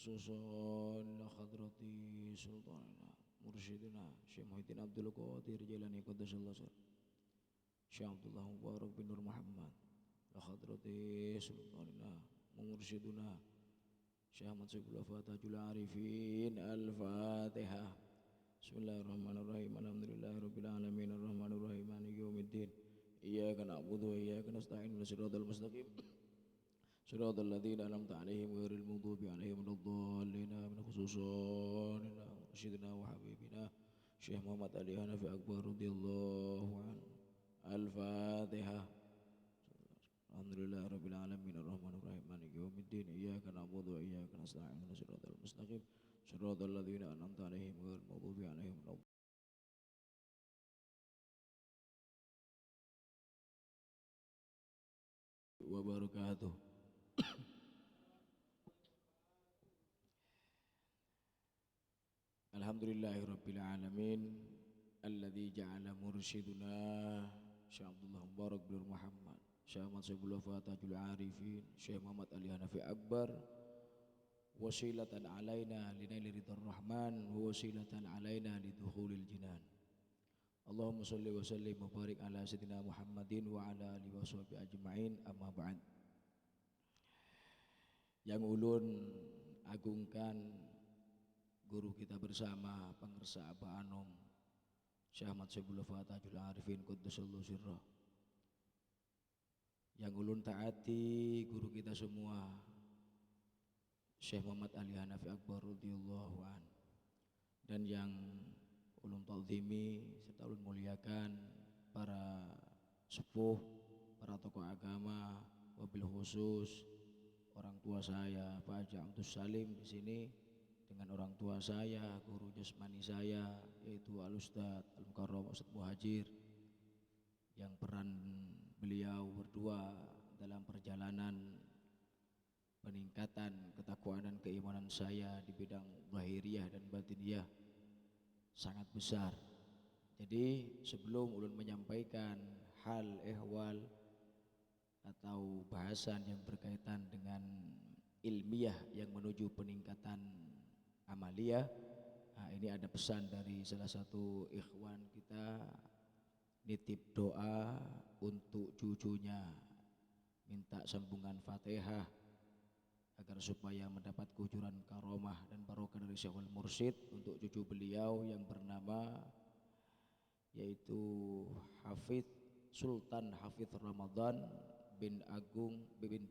khususan hadrati sultanina mursyidina Syekh Muhyiddin Abdul Qadir Jailani qaddasallahu sirrah Syekh Abdullah Mubarak bin Nur Muhammad hadrati sultanina mursyiduna Syekh Ahmad Saifullah Fatahul Arifin Al-Fatihah. Bismillahirrahmanirrahim. Alhamdulillahirabbil alamin arrahmanir rahim maliki yaumiddin. Iyyaka na'budu wa iyyaka nasta'in ihdinas siratal mustaqim. Siratal ladzina an'amta 'alaihim ghairil maghdubi 'alaihim waladdallin. Amin. Khususan rasyidina wa habibina Syekh Muhammad Ali Hanafi Akbar radhiyallahu anhu. Al-Fatihah. Alhamdulillahirabbil alamin arrahmanir rahim maliki yaumiddin. Iyyaka na'budu wa iyyaka nasta'in ihdinas siratal mustaqim. Siratal ladzina an'amta 'alaihim ghairil maghdubi 'alaihim waladdallin. Wabarakatuh. Alhamdulillahirabbil alamin alladzi ja'ala mursyiduna Syekh Abdullah Mubarak bin Muhammad Syekh Ahmad Saifullah Fatahul Arifin Syekh Muhammad Ali Hanafi Akbar wasilatan alaina linaili ridhar rahman wa wasilatan alaina lidukhulil jinan. Allahumma sholli wa sallim wa barik ala sayyidina Muhammadin wa ala alihi washabihi ajmain, amma ba'd. Yang ulun agungkan guru kita bersama pengersa Aba Anom Syekh Ahmad Saifullah Fatahul Arifin qaddasallahu sirrah. Yang ulun taati guru kita semua Syekh Muhammad Ali Hanafi Akbar radhiyallahu an. Dan yang ulun ta'zimi serta ulun muliakan para sepuh, para tokoh agama, wabil khusus orang tua saya Pak Haji Abdus Salim di sini dengan orang tua saya, guru jasmani saya yaitu Al-Ustadz Al-Mukarram Ustadz Muhajir, yang peran beliau berdua dalam perjalanan peningkatan ketakwaan dan keimanan saya di bidang zahiriyah dan batiniyah sangat besar. Jadi sebelum ulun menyampaikan hal ehwal atau bahasan yang berkaitan dengan ilmiah yang menuju peningkatan amaliyah, nah ini ada pesan dari salah satu ikhwan kita, nitip doa untuk cucunya, minta sambungan Fatihah agar supaya mendapat kejujuran karomah dan barokah dari Syekhul Mursyid untuk cucu beliau yang bernama yaitu Hafidz Sultan Hafidz Ramadan bin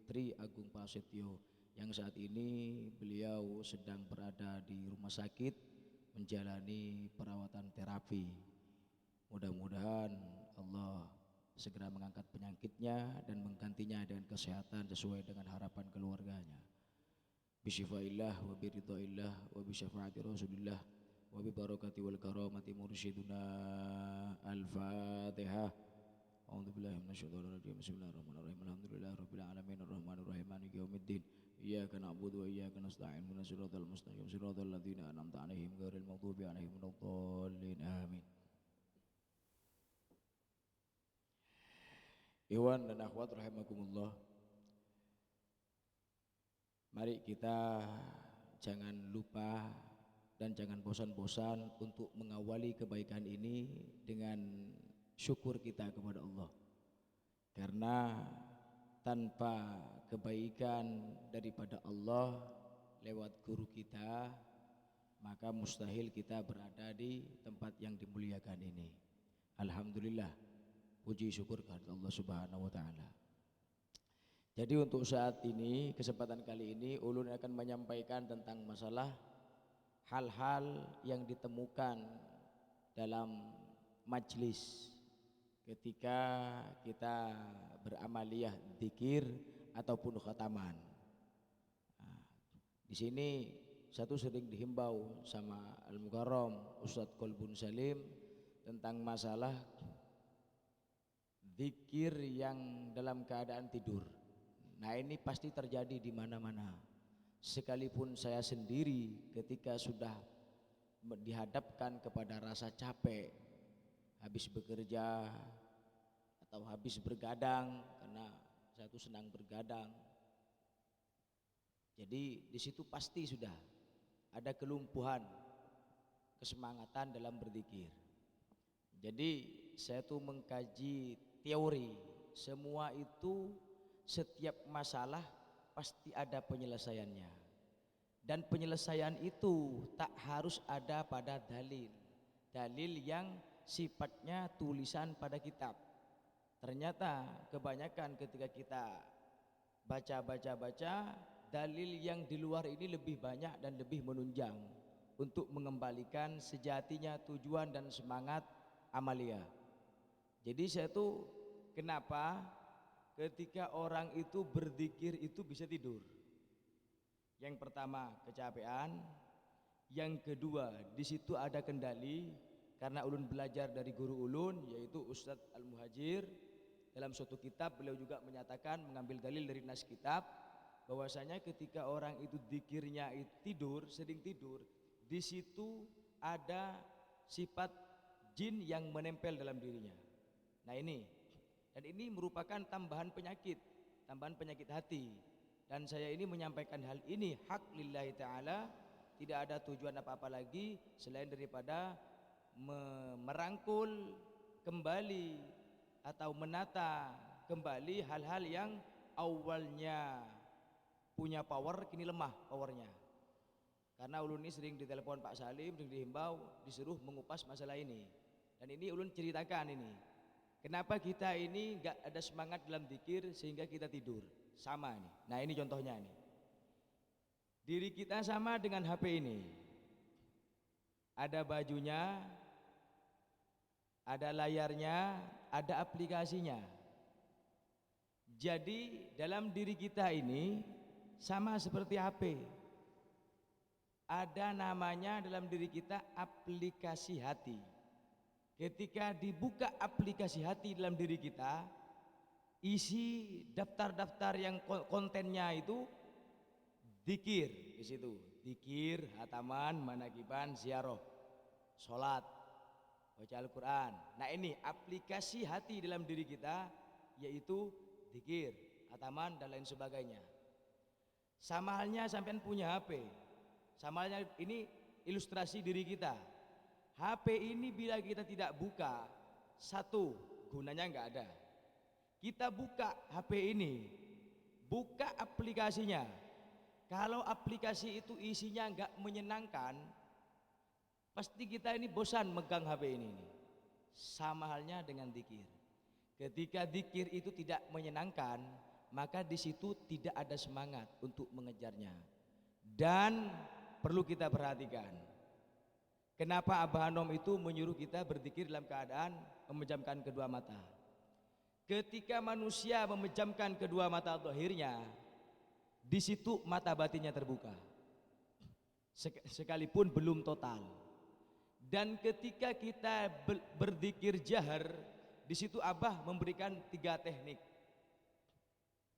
Tri Agung Prasetyo, yang saat ini beliau sedang berada di rumah sakit menjalani perawatan terapi. Mudah-mudahan Allah segera mengangkat penyakitnya dan menggantinya dengan kesehatan sesuai dengan harapan keluarganya. Bisyifaillah wa biridhaillah wa bisyafaati Rasulillah wa bi barakati wal karamati mursyiduna. Al-Fatihah. A'udzubillahi minasyaitonir rajim. Bismillahirrahmanirrahim. Alhamdulillahirabbil alamin arrahmanir rahim maliki yaumiddin. Iyyaka na'budu wa iyyaka nasta'in ihdinas siratal mustaqim siratal ladzina an'amta 'alaihim ghairil maghdubi 'alaihim waladdallin. Amin. Ikhwan dan akhwat rahimakumullah. Mari kita jangan lupa dan jangan bosan-bosan untuk mengawali kebaikan ini dengan syukur kita kepada Allah. Karena tanpa kebaikan daripada Allah lewat guru kita, maka mustahil kita berada di tempat yang dimuliakan ini. Alhamdulillah, puji syukur kepada Allah Subhanahu wa taala. Jadi untuk saat ini, kesempatan kali ini ulun akan menyampaikan tentang masalah hal-hal yang ditemukan dalam majlis ketika kita beramaliyah dzikir ataupun khataman. Nah, di sini satu sering dihimbau sama Al-Mukarram Ustadz Kolbun Salim tentang masalah dzikir yang dalam keadaan tidur. Nah, ini pasti terjadi di mana-mana. Sekalipun saya sendiri ketika sudah dihadapkan kepada rasa capek, habis bekerja atau habis bergadang, karena saya tuh senang bergadang. Jadi di situ pasti sudah ada kelumpuhan kesemangatan dalam berzikir. Jadi saya tuh mengkaji teori, semua itu setiap masalah pasti ada penyelesaiannya. Dan penyelesaian itu tak harus ada pada dalil. Dalil yang sifatnya tulisan pada kitab. Ternyata kebanyakan ketika kita baca, dalil yang di luar ini lebih banyak dan lebih menunjang untuk mengembalikan sejatinya tujuan dan semangat amalia. Jadi saya tuh kenapa ketika orang itu berzikir itu bisa tidur? Yang pertama kecapean, yang kedua di situ ada kendali karena ulun belajar dari guru ulun yaitu Ustadz Al-Muhajir. Dalam suatu kitab beliau juga menyatakan mengambil dalil dari nas kitab bahwasanya ketika orang itu dzikirnya tidur, sering tidur, di situ ada sifat jin yang menempel dalam dirinya. Nah ini, dan ini merupakan tambahan penyakit hati. Dan saya ini menyampaikan hal ini hak lillahi ta'ala, tidak ada tujuan apa-apa lagi selain daripada merangkul kembali atau menata kembali hal-hal yang awalnya punya power kini lemah powernya. Karena ulun ini sering ditelepon Pak Salim, sering dihimbau, disuruh mengupas masalah ini. Dan ini ulun ceritakan ini. Kenapa kita ini gak ada semangat dalam zikir sehingga kita tidur? Sama nih. Nah ini contohnya nih. Diri kita sama dengan HP ini. Ada bajunya, ada layarnya, ada aplikasinya. Jadi dalam diri kita ini sama seperti HP. Ada namanya dalam diri kita aplikasi hati. Ketika dibuka aplikasi hati dalam diri kita, isi daftar-daftar yang kontennya itu dzikir di situ. Dzikir, hataman, manakiban, ziarah, salat, baca Al-Quran. Nah ini aplikasi hati dalam diri kita yaitu dzikir, hataman dan lain sebagainya. Sama halnya sampean punya HP. Sama halnya ini ilustrasi diri kita. HP ini bila kita tidak buka, satu gunanya nggak ada. Kita buka HP ini, buka aplikasinya. Kalau aplikasi itu isinya nggak menyenangkan, pasti kita ini bosan megang HP ini. Sama halnya dengan zikir. Ketika zikir itu tidak menyenangkan, maka di situ tidak ada semangat untuk mengejarnya. Dan perlu kita perhatikan, kenapa Abah Anom itu menyuruh kita berzikir dalam keadaan memejamkan kedua mata. Ketika manusia memejamkan kedua mata zahirnya, di situ mata batinnya terbuka, sekalipun belum total. Dan ketika kita berzikir jahar, di situ Abah memberikan 3 teknik.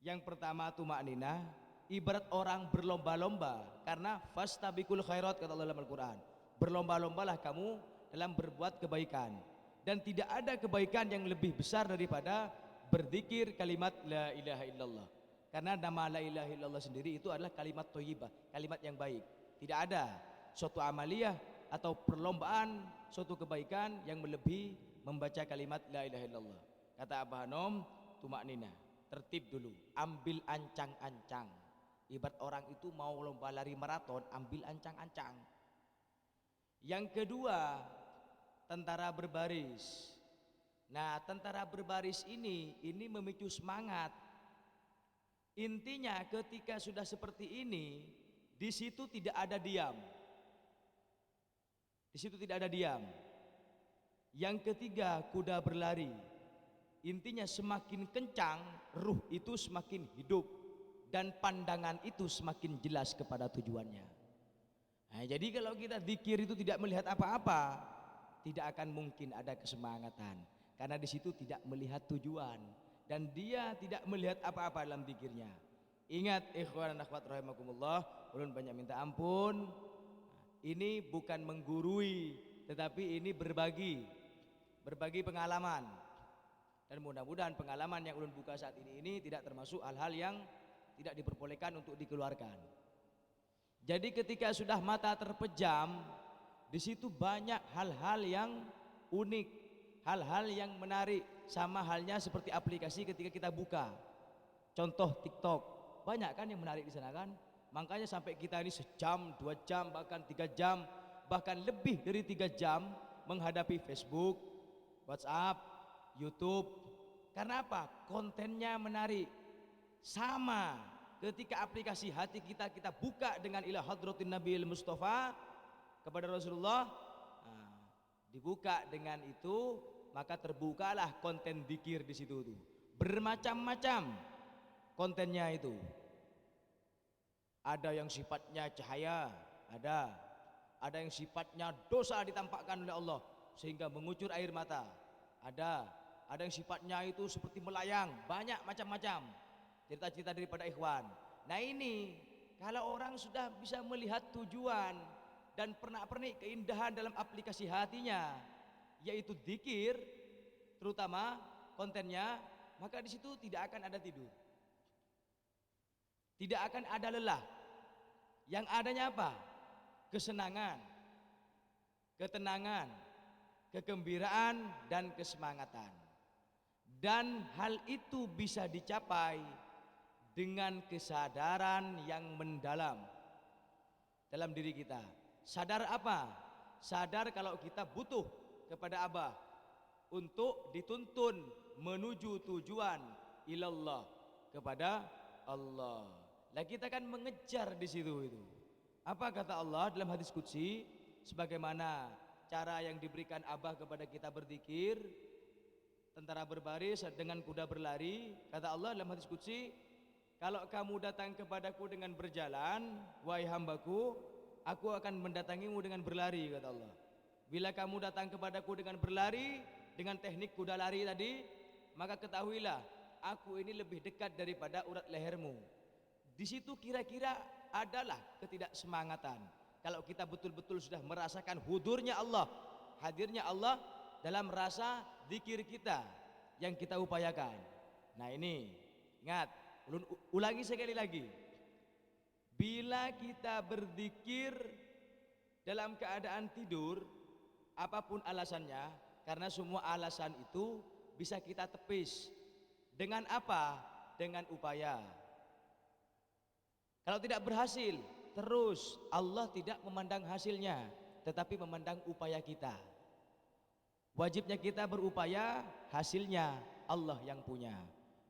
Yang pertama tumakninah, ibarat orang berlomba-lomba, karena fastabiqul khairat kata Allah dalam Al-Quran. Berlomba-lombalah kamu dalam berbuat kebaikan, dan tidak ada kebaikan yang lebih besar daripada berzikir kalimat la ilaha illallah. Karena nama la ilaha illallah sendiri itu adalah kalimat thayyibah, kalimat yang baik. Tidak ada suatu amaliyah atau perlombaan suatu kebaikan yang melebihi membaca kalimat la ilaha illallah. Kata Abah Anom, tumakninah, tertib dulu, ambil ancang-ancang. Ibarat orang itu mau lomba lari maraton, ambil ancang-ancang. Yang kedua, tentara berbaris. Nah, tentara berbaris ini memicu semangat. Intinya ketika sudah seperti ini, di situ tidak ada diam. Di situ tidak ada diam. Yang ketiga, kuda berlari. Intinya semakin kencang, ruh itu semakin hidup dan pandangan itu semakin jelas kepada tujuannya. Nah, jadi kalau kita zikir itu tidak melihat apa-apa, tidak akan mungkin ada kesemangatan, karena di situ tidak melihat tujuan dan dia tidak melihat apa-apa dalam zikirnya. Ingat ikhwan dan akhwat rahimakumullah, ulun banyak minta ampun. Ini bukan menggurui, tetapi ini berbagi pengalaman. Dan mudah-mudahan pengalaman yang ulun buka saat ini tidak termasuk hal-hal yang tidak diperbolehkan untuk dikeluarkan. Jadi ketika sudah mata terpejam, di situ banyak hal-hal yang unik, hal-hal yang menarik, sama halnya seperti aplikasi ketika kita buka. Contoh TikTok, banyak kan yang menarik di sana kan? Makanya sampai kita ini sejam, 2 jam, bahkan 3 jam, bahkan lebih dari 3 jam menghadapi Facebook, WhatsApp, YouTube. Karena apa? Kontennya menarik. Sama ketika aplikasi hati kita buka dengan ila hadratin Nabil Mustafa kepada Rasulullah, nah, dibuka dengan itu, maka terbukalah konten dzikir di situ tuh. Bermacam-macam kontennya itu. Ada yang sifatnya cahaya, ada yang sifatnya dosa ditampakkan oleh Allah sehingga mengucur air mata. Ada yang sifatnya itu seperti melayang, banyak macam-macam cerita-cerita daripada ikhwan. Nah ini kalau orang sudah bisa melihat tujuan dan pernak-pernik keindahan dalam aplikasi hatinya, yaitu dzikir, terutama kontennya, maka di situ tidak akan ada tidur, tidak akan ada lelah. Yang adanya apa? Kesenangan, ketenangan, kegembiraan, dan kesemangatan. Dan hal itu bisa dicapai dengan kesadaran yang mendalam dalam diri kita. Sadar apa? Sadar kalau kita butuh kepada Abah untuk dituntun menuju tujuan ilallah, kepada Allah. Lah kita kan mengejar di situ itu. Apa kata Allah dalam hadis qudsi? Sebagaimana cara yang diberikan Abah kepada kita berzikir, tentara berbaris dengan kuda berlari. Kata Allah dalam hadis qudsi, kalau kamu datang kepadaku dengan berjalan, wahai hambaku, aku akan mendatangimu dengan berlari, kata Allah. Bila kamu datang kepadaku dengan berlari, dengan teknik kuda lari tadi, maka ketahuilah, aku ini lebih dekat daripada urat lehermu. Di situ kira-kira adalah ketidaksemangatan. Kalau kita betul-betul sudah merasakan hudurnya Allah, hadirnya Allah dalam rasa zikir kita yang kita upayakan. Nah ini, ingat, ulangi sekali lagi. Bila kita berzikir dalam keadaan tidur, apapun alasannya, karena semua alasan itu bisa kita tepis. Dengan apa? Dengan upaya. Kalau tidak berhasil, terus Allah tidak memandang hasilnya, tetapi memandang upaya kita. Wajibnya kita berupaya, hasilnya Allah yang punya.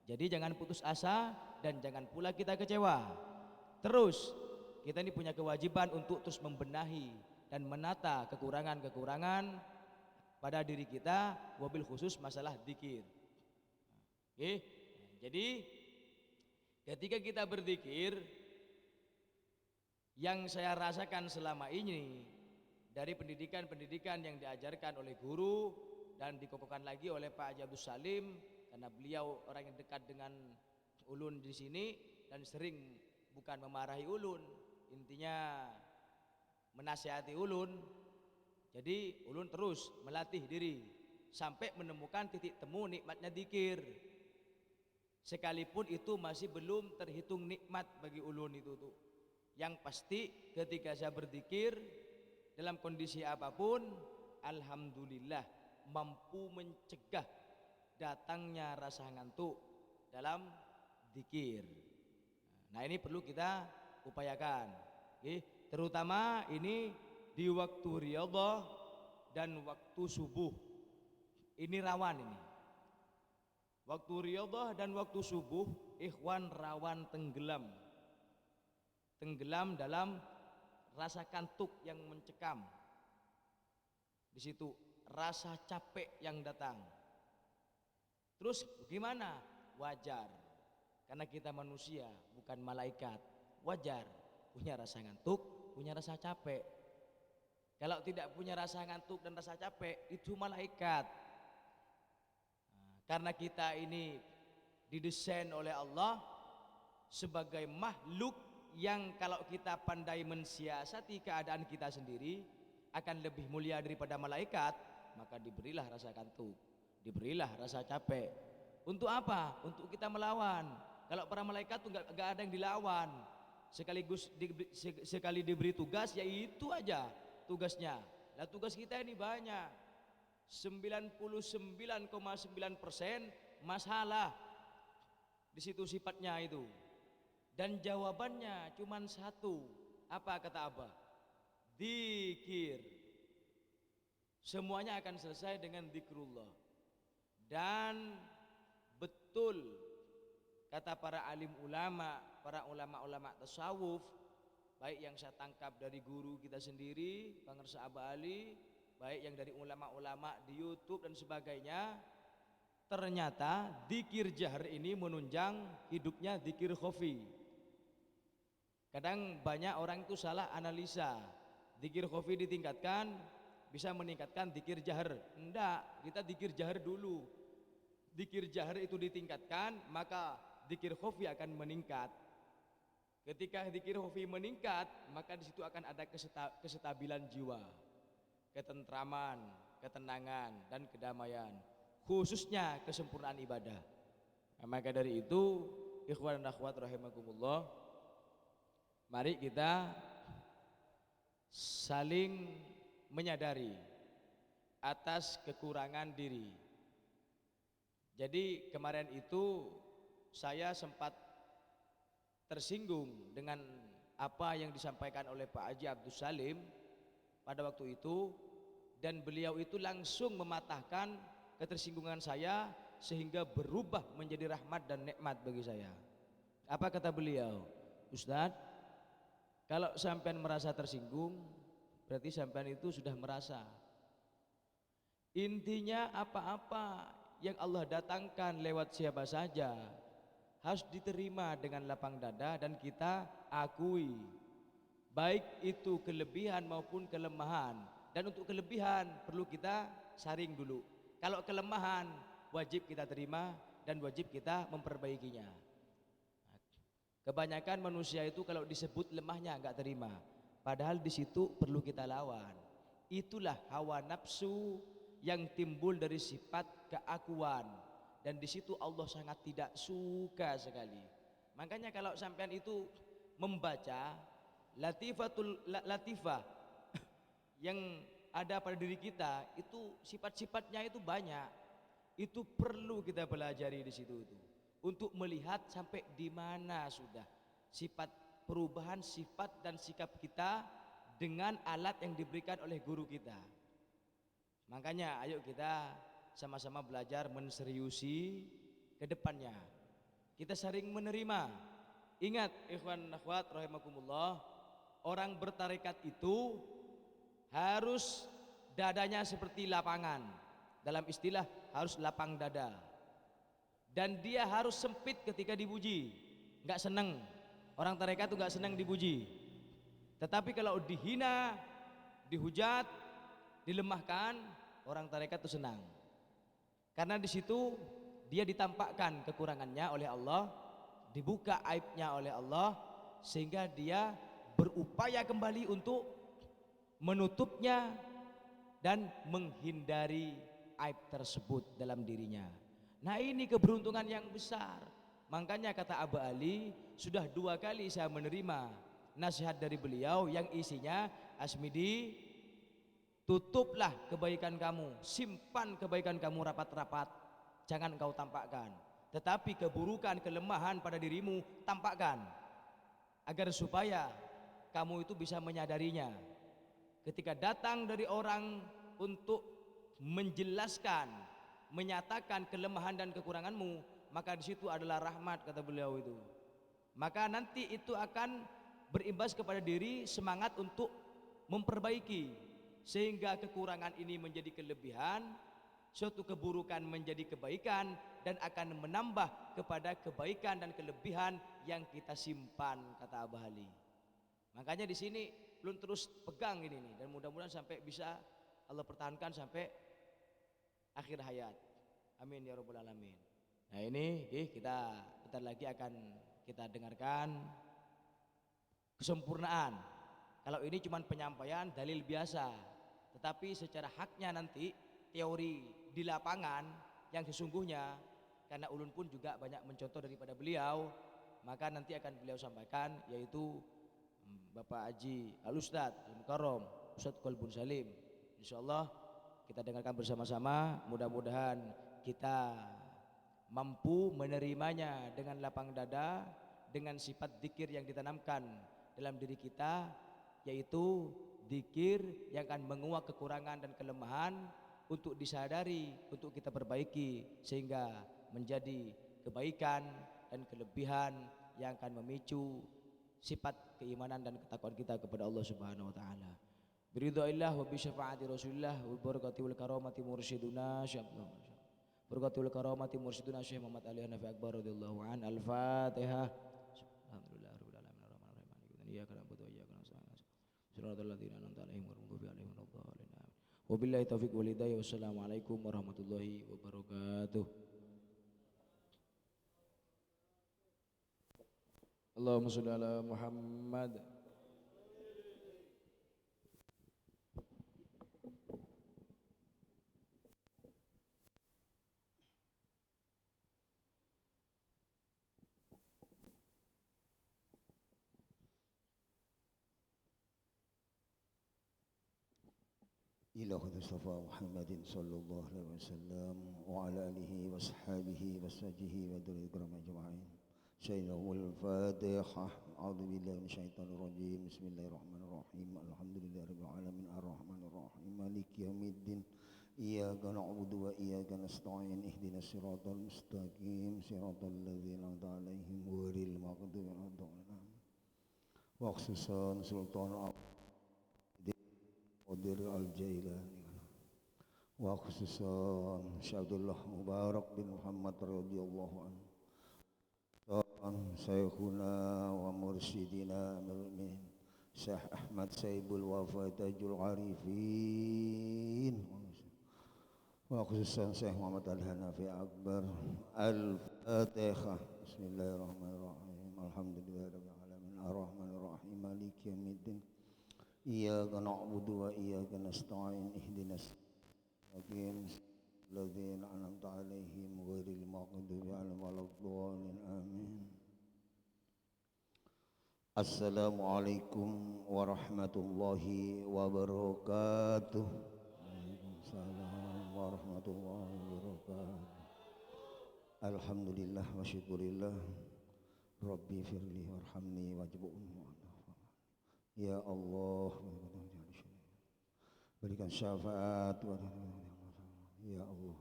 Jadi jangan putus asa dan jangan pula kita kecewa. Terus kita ini punya kewajiban untuk terus membenahi dan menata kekurangan-kekurangan pada diri kita, wabil khusus masalah dzikir. Oke. Jadi ketika kita berzikir, yang saya rasakan selama ini dari pendidikan-pendidikan yang diajarkan oleh guru dan dikokohkan lagi oleh Pak Haji Abdul Salim, karena beliau orang yang dekat dengan ulun di sini dan sering bukan memarahi ulun, intinya menasihati ulun. Jadi ulun terus melatih diri sampai menemukan titik temu nikmatnya dzikir. Sekalipun itu masih belum terhitung nikmat bagi ulun itu tuh. Yang pasti ketika saya berzikir dalam kondisi apapun, alhamdulillah mampu mencegah datangnya rasa ngantuk dalam dzikir. Nah ini perlu kita upayakan, oke? Terutama ini di waktu riyadhah dan waktu subuh. Ini rawan ini. Waktu riyadhah dan waktu subuh, ikhwan rawan tenggelam. Tenggelam dalam rasa kantuk yang mencekam. Di situ rasa capek yang datang. Terus gimana? Wajar. Karena kita manusia, bukan malaikat. Wajar punya rasa ngantuk, punya rasa capek. Kalau tidak punya rasa ngantuk dan rasa capek, itu malaikat. Nah, karena kita ini didesain oleh Allah sebagai makhluk yang kalau kita pandai mensiasati keadaan kita sendiri akan lebih mulia daripada malaikat, maka diberilah rasa kantuk, diberilah rasa capek. Untuk apa? Untuk kita melawan. Kalau para malaikat tuh gak ada yang dilawan, sekali diberi tugas ya itu aja tugasnya. Lah tugas kita ini banyak, 99,9% masalah di situ sifatnya itu, dan jawabannya cuman satu. Apa kata Abah? Dzikir. Semuanya akan selesai dengan zikrullah. Dan betul kata para alim ulama, para ulama-ulama tasawuf, baik yang saya tangkap dari guru kita sendiri Bang Resa Abah Ali, baik yang dari ulama-ulama di YouTube dan sebagainya, ternyata dzikir jahar ini menunjang hidupnya dzikir khafi. Kadang banyak orang itu salah analisa, dzikir khafi ditingkatkan bisa meningkatkan dzikir jahar. Enggak, kita dzikir jahar dulu. Dzikir jahar itu ditingkatkan, maka dzikir khafi akan meningkat. Ketika dzikir khafi meningkat, maka di situ akan ada kesestabilan jiwa, ketentraman, ketenangan dan kedamaian, khususnya kesempurnaan ibadah. Nah, maka dari itu, ikhwan dan akhwat rahimakumullah, mari kita saling menyadari atas kekurangan diri. Jadi kemarin itu saya sempat tersinggung dengan apa yang disampaikan oleh Pak Haji Abdus Salim pada waktu itu, dan beliau itu langsung mematahkan ketersinggungan saya sehingga berubah menjadi rahmat dan nikmat bagi saya. Apa kata beliau? Ustadz, kalau sampean merasa tersinggung, berarti sampean itu sudah merasa. Intinya apa-apa yang Allah datangkan lewat siapa saja harus diterima dengan lapang dada dan kita akui, baik itu kelebihan maupun kelemahan. Dan untuk kelebihan perlu kita saring dulu. Kalau kelemahan wajib kita terima dan wajib kita memperbaikinya. Kebanyakan manusia itu kalau disebut lemahnya enggak terima, padahal di situ perlu kita lawan. Itulah hawa nafsu yang timbul dari sifat keakuan, dan di situ Allah sangat tidak suka sekali. Makanya kalau sampean itu membaca latifah yang ada pada diri kita, itu sifat-sifatnya itu banyak. Itu perlu kita pelajari di situ itu, untuk melihat sampai di mana sudah sifat perubahan sifat dan sikap kita dengan alat yang diberikan oleh guru kita. Makanya ayo kita sama-sama belajar menseriusi ke depannya. Kita sering menerima. Ingat ikhwan akhwat rahimakumullah, orang bertarekat itu harus dadanya seperti lapangan. Dalam istilah harus lapang dada. Dan dia harus sempit ketika dipuji. Enggak senang. Orang tarekat itu enggak senang dipuji. Tetapi kalau dihina, dihujat, dilemahkan, orang tarekat itu senang. Karena di situ dia ditampakkan kekurangannya oleh Allah, dibuka aibnya oleh Allah, sehingga dia berupaya kembali untuk menutupnya dan menghindari aib tersebut dalam dirinya. Nah, ini keberuntungan yang besar. Makanya kata Abah Ali, sudah 2 kali saya menerima nasihat dari beliau yang isinya, Asmidi, tutuplah kebaikan kamu, simpan kebaikan kamu rapat-rapat, jangan kau tampakkan. Tetapi keburukan, kelemahan pada dirimu tampakkan, agar supaya kamu itu bisa menyadarinya. Ketika datang dari orang untuk menjelaskan, menyatakan kelemahan dan kekuranganmu, maka di situ adalah rahmat, kata beliau itu. Maka nanti itu akan berimbas kepada diri, semangat untuk memperbaiki, sehingga kekurangan ini menjadi kelebihan, suatu keburukan menjadi kebaikan, dan akan menambah kepada kebaikan dan kelebihan yang kita simpan, kata Abah Ali. Makanya di sini belum terus pegang ini nih, dan mudah-mudahan sampai bisa Allah pertahankan sampai akhir hayat. Amin ya rabbal alamin. Nah, ini kita bentar lagi akan kita dengarkan kesempurnaan. Kalau ini cuma penyampaian dalil biasa, tetapi secara haknya nanti teori di lapangan yang sesungguhnya, karena ulun pun juga banyak mencontoh daripada beliau, maka nanti akan beliau sampaikan, yaitu Bapak Haji Al-Ustadz Al-Mukarram Ustadz Qalbun Salim. Insyaallah kita dengarkan bersama-sama, mudah-mudahan kita mampu menerimanya dengan lapang dada, dengan sifat zikir yang ditanamkan dalam diri kita, yaitu zikir yang akan menguak kekurangan dan kelemahan untuk disadari, untuk kita perbaiki, sehingga menjadi kebaikan dan kelebihan yang akan memicu sifat keimanan dan ketakwaan kita kepada Allah Subhanahu wa taala. Biridhaillah wa bi syafaati Rasulillah wa barakati wal karamati mursyiduna Syekh Barakati wal karamati mursyiduna Syekh Muhammad Ali Hanafi Akbar radhiyallahu an. Al-Fatihah. Alhamdulillah rabbil alamin arrahmanir rahim. Iyyaka na'budu wa iyyaka nasta'in. Shiratal ladzina an'amta 'alaihim ghairil maghdubi 'alaihim waladdallin. Wabillahi taufiq wal hidayah. Wassalamualaikum warahmatullahi wabarakatuh. Allahumma shalli ala Muhammad. إلى مصطفى محمد صلى الله عليه وسلم وعلى آله وصحبه وسجه وذرية الكرام أجمعين. سيدنا الفاتحة. أعوذ بالله من الشيطان الرجيم. بسم الله الرحمن الرحيم. الحمد لله رب العالمين الرحمن الرحيم مالك يوم الدين. إياك نعبد وإياك نستعين. اهدنا الصراط المستقيم صراط الذين أنعمت عليهم غير المغضوب عليهم. وخصوصا سلطان Qadir Al-Jailani wa khususan Syaikhullah Mubarak bin Muhammad radhiyallahu anhu, Syekhuna wa mursyidina amin Syekh Ahmad Saibul Wafa Tajul Arifin, wa khususan Syekh Muhammad Al-Hanafi Akbar. Al-Fatihah. Bismillahirrahmanirrahim. Alhamdulillahirabbil alamin arrahmanir rahim maliki yaumiddin. Iyyaka na'budu wa iyyaka nasta'in. Ihdinas siratal ladzina an'amta 'alaihim ghairil maghdubi 'alaihim waladdallin. Amin. Assalamualaikum warahmatullahi wabarakatuh. Waalaikumsalam warahmatullahi wabarakatuh. Alhamdulillah wa syukurillah. Rabbi firli warhamni wajibun. Ya Allah, berikan syafaat. Ya Allah,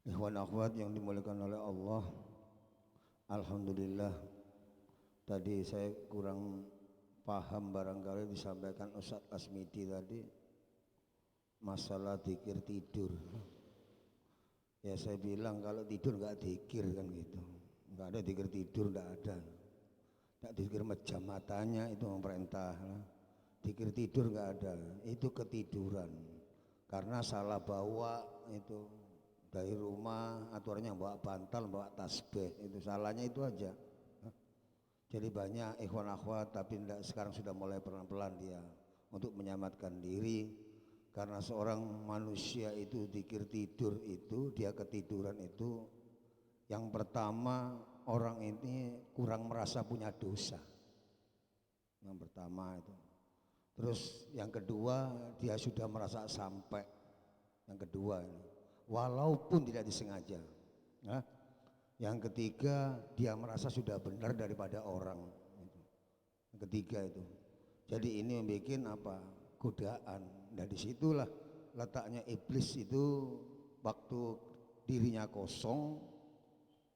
ikhwan akhwat yang dimuliakan oleh Allah. Alhamdulillah, tadi saya kurang paham, barangkali disampaikan Ustaz Asmiti tadi masalah zikir tidur. Ya saya bilang kalau tidur nggak zikir kan gitu, nggak ada zikir tidur, nggak ada. Nggak zikir mejam matanya itu memerintah. Zikir tidur nggak ada, itu ketiduran. Karena salah bawa itu dari rumah, aturannya bawa bantal, bawa tasbih, itu salahnya itu aja. Jadi banyak ikhwan akhwat, tapi enggak, sekarang sudah mulai pelan-pelan dia untuk menyelamatkan diri. Karena seorang manusia itu zikir tidur itu, dia ketiduran itu, yang pertama orang ini kurang merasa punya dosa. Yang pertama itu. Terus yang kedua dia sudah merasa sampai. Yang kedua ini, walaupun tidak disengaja. Nah, yang ketiga dia merasa sudah benar daripada orang. Yang ketiga itu. Jadi ini membuat apa? Godaan. Nah disitulah letaknya iblis itu, waktu dirinya kosong,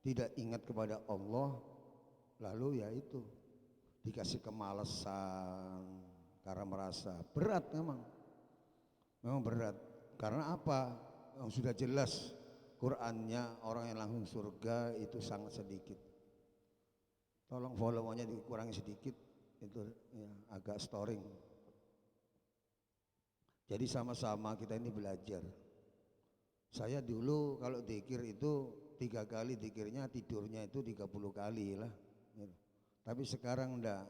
tidak ingat kepada Allah, lalu ya itu dikasih kemalasan karena merasa berat. Memang berat. Karena apa? Yang sudah jelas Qur'annya orang yang langsung surga itu sangat sedikit. Tolong volumenya dikurangi sedikit, itu ya, agak storing. Jadi sama-sama kita ini belajar. Saya dulu kalau zikir itu 3 kali zikirnya, tidurnya itu 30 kali lah. Tapi sekarang enggak,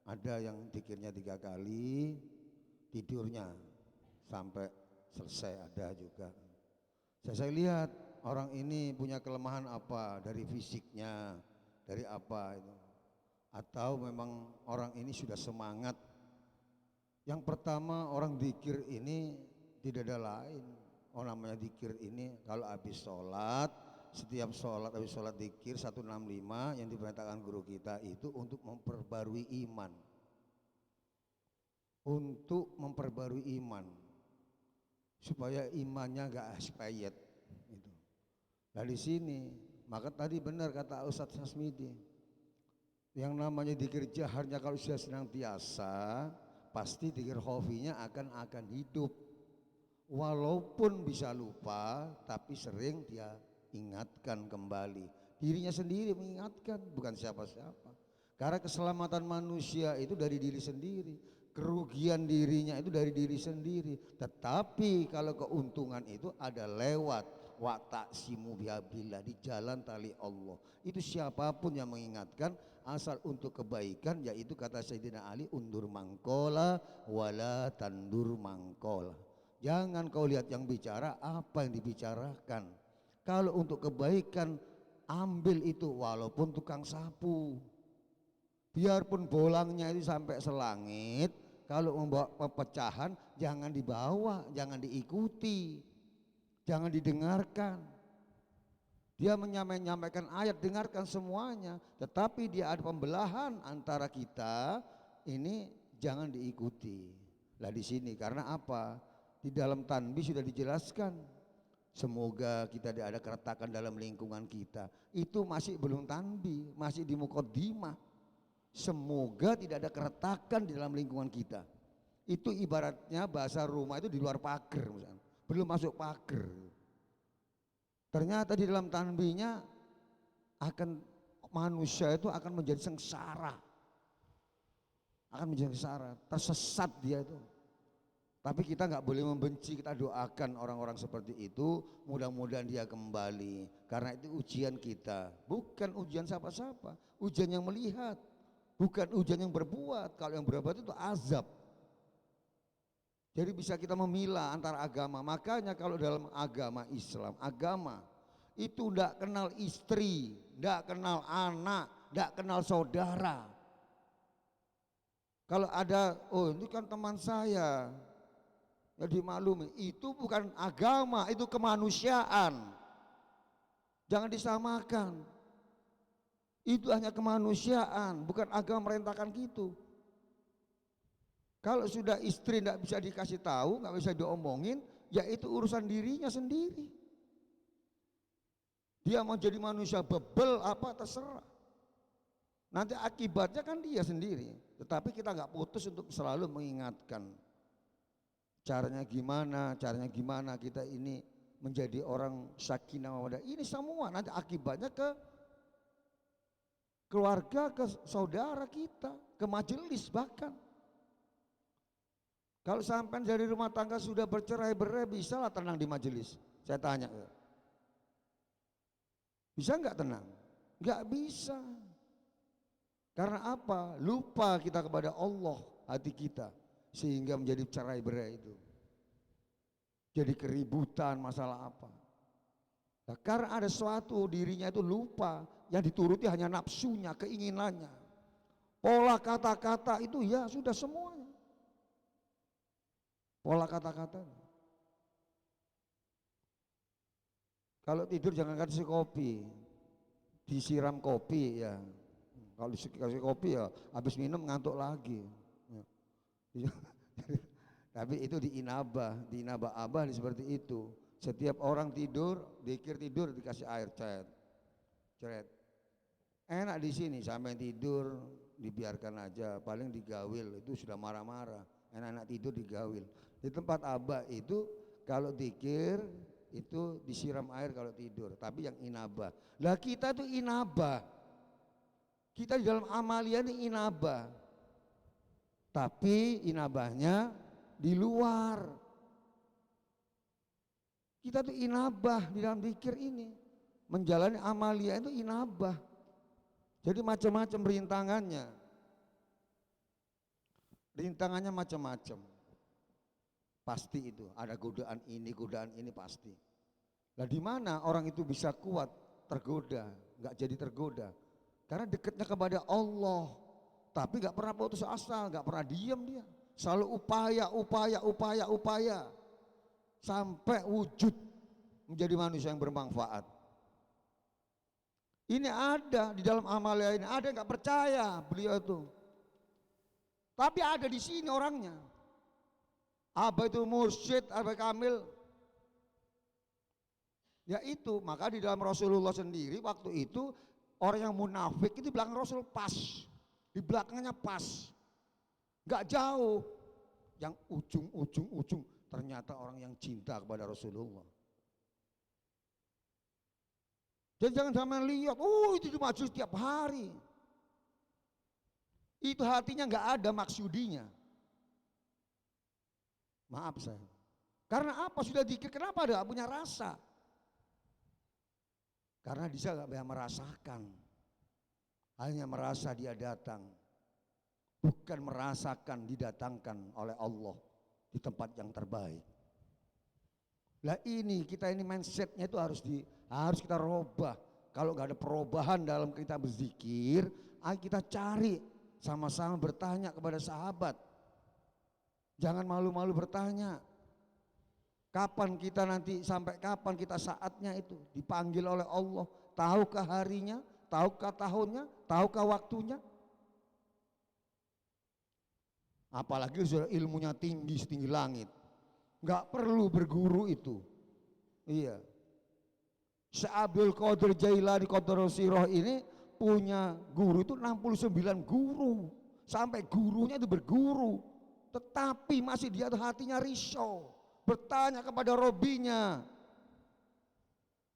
ada yang zikirnya 3 kali, tidurnya sampai selesai ada juga. Saya lihat orang ini punya kelemahan apa dari fisiknya, dari apa itu. Atau memang orang ini sudah semangat. Yang pertama orang zikir ini tidak ada lain. Oh namanya zikir ini kalau habis sholat, setiap sholat habis sholat zikir 165 yang diperintahkan guru kita itu untuk memperbarui iman. Untuk memperbarui iman supaya imannya enggak expired gitu. Nah di sini maka tadi benar kata Ustadz Hasmidi, yang namanya zikir jaharnya kalau sudah senantiasa pasti zikir khafinya akan hidup. Walaupun bisa lupa tapi sering dia ingatkan kembali. Dirinya sendiri mengingatkan, bukan siapa-siapa. Karena keselamatan manusia itu dari diri sendiri, kerugian dirinya itu dari diri sendiri. Tetapi kalau keuntungan itu ada lewat wa ta'simu bihablillah, di jalan tali Allah. Itu siapapun yang mengingatkan asal untuk kebaikan, yaitu kata Sayyidina Ali, undur mangkola wala tandur mangkola. Jangan kau lihat yang bicara, apa yang dibicarakan. Kalau untuk kebaikan ambil itu, walaupun tukang sapu, biarpun bolangnya itu sampai selangit, kalau membawa pepecahan jangan dibawa, jangan diikuti, jangan didengarkan. Dia menyampaikan ayat, dengarkan semuanya, tetapi dia ada pembelahan antara kita, ini jangan diikuti. Lah di sini karena apa? Di dalam tanbih sudah dijelaskan. Semoga kita tidak ada keretakan dalam lingkungan kita. Itu masih belum tanbih, masih di muqaddimah. Semoga tidak ada keretakan di dalam lingkungan kita. Itu ibaratnya bahasa rumah itu di luar pagar, misalnya. Belum masuk pagar. Ternyata di dalam tanbihnya akan manusia itu akan menjadi sengsara. Akan menjadi sengsara, tersesat dia itu. Tapi kita nggak boleh membenci, kita doakan orang-orang seperti itu, mudah-mudahan dia kembali. Karena itu ujian kita, bukan ujian siapa-siapa, ujian yang melihat, bukan ujian yang berbuat. Kalau yang berbuat itu azab. Jadi bisa kita memilah antara agama. Makanya kalau dalam agama Islam, agama itu tidak kenal istri, tidak kenal anak, tidak kenal saudara. Kalau ada, oh ini kan teman saya, ya dimaklumi, itu bukan agama, itu kemanusiaan. Jangan disamakan. Itu hanya kemanusiaan, bukan agama merintahkan gitu. Kalau sudah istri tidak bisa dikasih tahu, nggak bisa diomongin, ya itu urusan dirinya sendiri. Dia mau jadi manusia bebel apa terserah. Nanti akibatnya kan dia sendiri. Tetapi kita nggak putus untuk selalu mengingatkan. Caranya gimana kita ini menjadi orang sakinah mawaddah. Ini semua nanti akibatnya ke keluarga, ke saudara kita, ke majelis bahkan. Kalau sampai dari rumah tangga sudah bercerai-berai, bisa lah tenang di majelis? Saya tanya. Bisa nggak tenang? Nggak bisa. Karena apa? Lupa kita kepada Allah hati kita, sehingga menjadi cerai-berai itu. Jadi keributan masalah apa? Nah, karena ada suatu dirinya itu lupa, yang dituruti hanya nafsunya, keinginannya. Pola kata-kata itu ya sudah semuanya. Pola kata-kata. Kalau tidur jangan kasih kopi, disiram kopi ya. Kalau dikasih kopi ya habis minum ngantuk lagi. Tapi itu di inabah abah seperti itu. Setiap orang tidur, dikir tidur dikasih air ceret. Enak di sini sampai tidur dibiarkan aja, paling digawil itu sudah marah-marah. Enak-enak tidur digawil. Di tempat abah itu kalau dikir itu disiram air kalau tidur, tapi yang inabah. Lah kita itu inabah. Kita di dalam amalia ini inabah. Tapi inabahnya di luar. Kita tuh inabah di dalam zikir ini. Menjalani amalia itu inabah. Jadi macam-macam rintangannya. Rintangannya macam-macam. Pasti itu, ada godaan ini pasti. Lah di mana orang itu bisa kuat tergoda, nggak jadi tergoda? Karena dekatnya kepada Allah, tapi nggak pernah putus asa, nggak pernah diam dia. Selalu upaya sampai wujud menjadi manusia yang bermanfaat. Ini ada di dalam amalnya ini, ada yang nggak percaya beliau itu. Tapi ada di sini orangnya. Abah itu mursyid, Abah Kamil. Ya itu, maka di dalam Rasulullah sendiri waktu itu orang yang munafik itu di belakang Rasul pas. Di belakangnya pas. Gak jauh. Yang ujung ternyata orang yang cinta kepada Rasulullah. Jadi jangan sampai lihat, itu di majelis tiap hari. Itu hatinya gak ada maksudinya. Maaf saya. Karena apa? Sudah dikir, kenapa dia gak punya rasa? Karena dia gak bisa merasakan. Hanya merasa dia datang. Bukan merasakan didatangkan oleh Allah di tempat yang terbaik. Lah ini kita ini mindsetnya itu harus kita rubah. Kalau gak ada perubahan dalam kita berzikir, ayo kita cari sama-sama bertanya kepada sahabat. Jangan malu-malu bertanya. Kapan kita nanti, sampai kapan kita saatnya itu dipanggil oleh Allah? Tahukah harinya? Tahukah tahunnya? Tahukah waktunya? Apalagi sudah ilmunya tinggi setinggi langit. Enggak perlu berguru itu. Iya. Syekh Abdul Qadir Jailani Qadarus-Sirah ini punya guru itu 69 guru. Sampai gurunya itu berguru. Tetapi masih dia hatinya risau, bertanya kepada Robinya,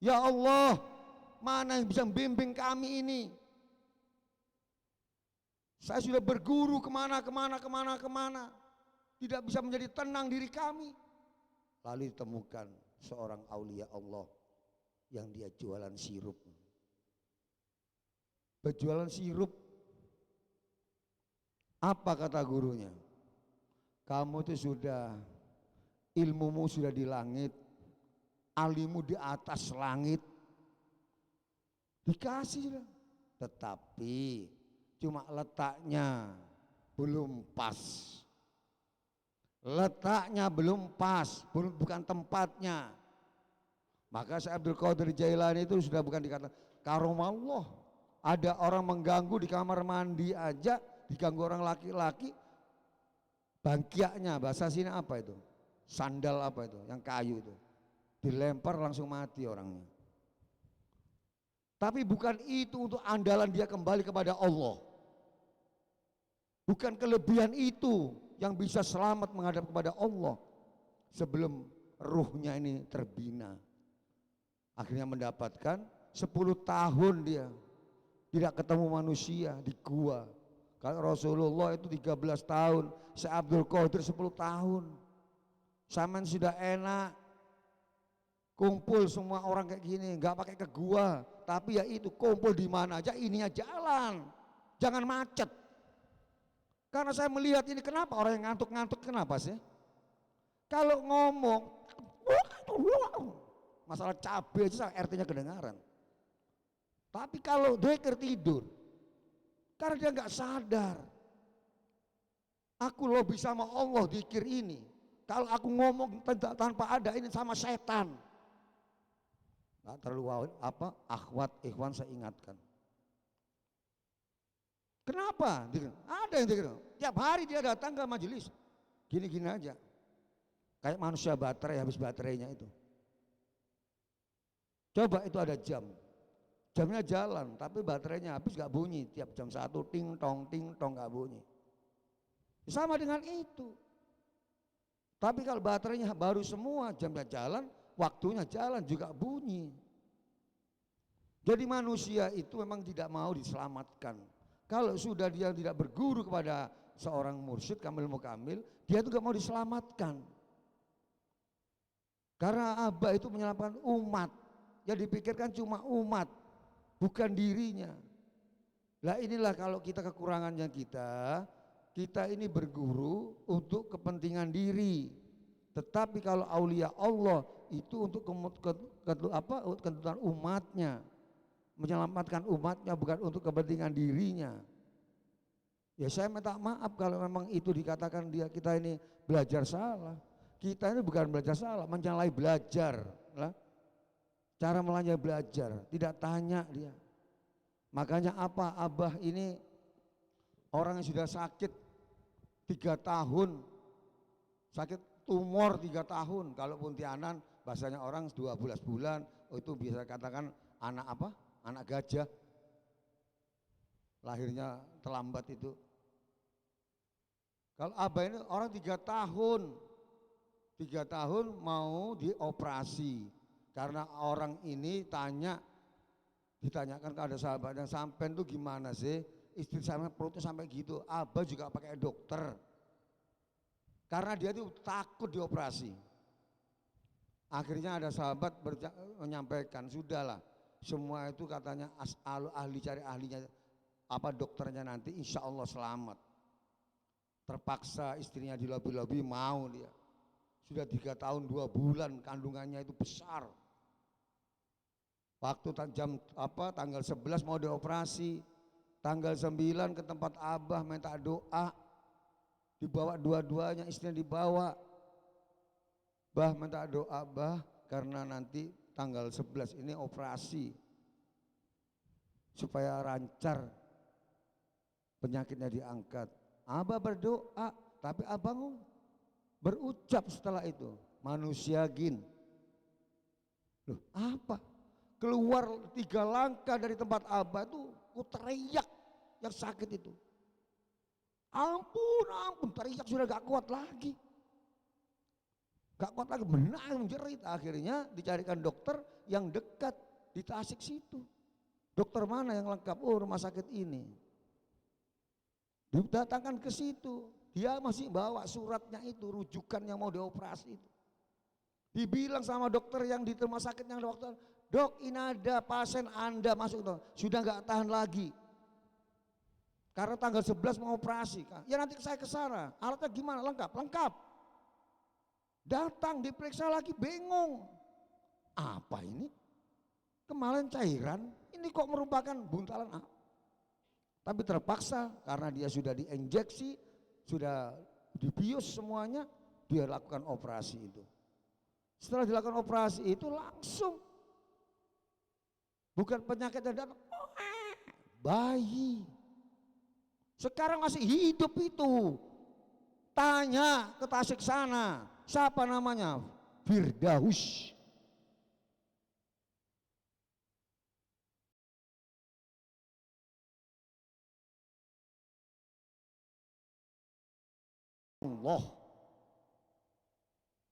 ya Allah, mana yang bisa membimbing kami ini? Saya sudah berguru kemana, tidak bisa menjadi tenang diri kami. Lalu ditemukan seorang aulia Allah yang dia jualan sirup. Berjualan sirup. Apa kata gurunya? Kamu itu sudah, ilmumu sudah di langit, alimu di atas langit, dikasih sudah. Tetapi cuma letaknya belum pas. Letaknya belum pas, bukan tempatnya. Maka Syekh Abdul Qadir Jailani itu sudah bukan dikatakan karomallah. Ada orang mengganggu di kamar mandi aja, diganggu orang laki-laki, bangkiaknya bahasa sini apa itu? Sandal apa itu? Yang kayu itu. Dilempar langsung mati orangnya. Tapi bukan itu untuk andalan dia kembali kepada Allah. Bukan kelebihan itu yang bisa selamat menghadap kepada Allah sebelum ruhnya ini terbina. Akhirnya mendapatkan 10 tahun dia tidak ketemu manusia di gua. Kalau Rasulullah itu 13 tahun, Syekh Abdul Qadir 10 tahun. Saman sudah enak, kumpul semua orang kayak gini, nggak pakai ke gua, tapi ya itu kumpul di mana aja, ininya jalan, jangan macet. Karena saya melihat ini, kenapa orang yang ngantuk-ngantuk, kenapa sih? Kalau ngomong, masalah cabai aja RT-nya kedengaran. Tapi kalau dzikir tidur, karena dia nggak sadar. Aku lebih sama Allah dzikir ini. Kalau aku ngomong tanpa ada ini sama setan. Nggak terlalu akhwat ikhwan saya ingatkan. Kenapa? Ada yang dzikir. Tiap hari dia datang ke majelis. Gini-gini aja. Kayak manusia baterai, habis baterainya itu. Coba itu ada jam. Jamnya jalan, tapi baterainya habis gak bunyi. Tiap jam 1 ting tong gak bunyi. Sama dengan itu. Tapi kalau baterainya baru semua, jamnya jalan, waktunya jalan juga bunyi. Jadi manusia itu memang tidak mau diselamatkan. Kalau sudah dia tidak berguru kepada seorang mursyid kamil mukamil, dia itu gak mau diselamatkan. Karena Abah itu menyelamatkan umat. Yang dipikirkan cuma umat, bukan dirinya. Lah inilah kalau kita kekurangannya kita ini berguru untuk kepentingan diri. Tetapi kalau aulia Allah itu untuk kebutuhan umatnya, menyelamatkan umatnya, bukan untuk kepentingan dirinya. Ya saya minta maaf kalau memang itu dikatakan kita ini belajar salah. Kita ini bukan belajar salah, menyalahi belajar. Cara melayani belajar, tidak tanya dia. Makanya apa, Abah ini orang yang sudah sakit 3 tahun, sakit tumor 3 tahun, kalau Pontianak bahasanya orang 12 bulan, itu bisa katakan anak apa? Anak gajah, lahirnya terlambat itu. Kalau Abah ini orang 3 tahun, 3 tahun mau dioperasi, karena orang ini ditanyakan ke ada sahabatnya, sampai itu gimana sih, istri saya perutnya sampai gitu. Abah juga pakai dokter, karena dia itu takut dioperasi. Akhirnya ada sahabat menyampaikan, sudahlah, semua itu katanya ahli, cari ahlinya, apa dokternya nanti, insya Allah selamat. Terpaksa istrinya di lobi-lobi, mau dia. Sudah 3 tahun 2 bulan, kandungannya itu besar. Waktu tanggal 11 mau dioperasi, tanggal 9 ke tempat Abah minta doa, dibawa dua-duanya, istrinya dibawa. Bah minta doa, Bah, karena nanti tanggal 11 ini operasi supaya lancar penyakitnya diangkat. Abah berdoa, tapi abang berucap setelah itu, manusia gin. Loh, apa? Keluar 3 langkah dari tempat Abah itu, ku teriak yang sakit itu. Ampun, ampun, teriak sudah gak kuat lagi. Gak kuat lagi, menangis, menjerit. Akhirnya dicarikan dokter yang dekat di Tasik situ. Dokter mana yang lengkap? Oh, rumah sakit ini. Didatangkan ke situ, dia masih bawa suratnya itu, rujukan yang mau dioperasi itu. Dibilang sama dokter yang di rumah sakit yang dokter, dok ini ada pasien Anda masuk, sudah gak tahan lagi. Karena tanggal 11 mau operasi. Ya nanti saya ke sana, alatnya gimana? Lengkap, lengkap. Datang diperiksa lagi, bingung. Apa ini? Kemarin cairan, ini kok merupakan buntalan apa? Tapi terpaksa karena dia sudah diinjeksi, sudah dibius semuanya, dia lakukan operasi itu. Setelah dilakukan operasi itu langsung, bukan penyakit yang datang, bayi. Sekarang masih hidup itu. Tanya ke Tasik sana, siapa namanya? Firdaus. Allah,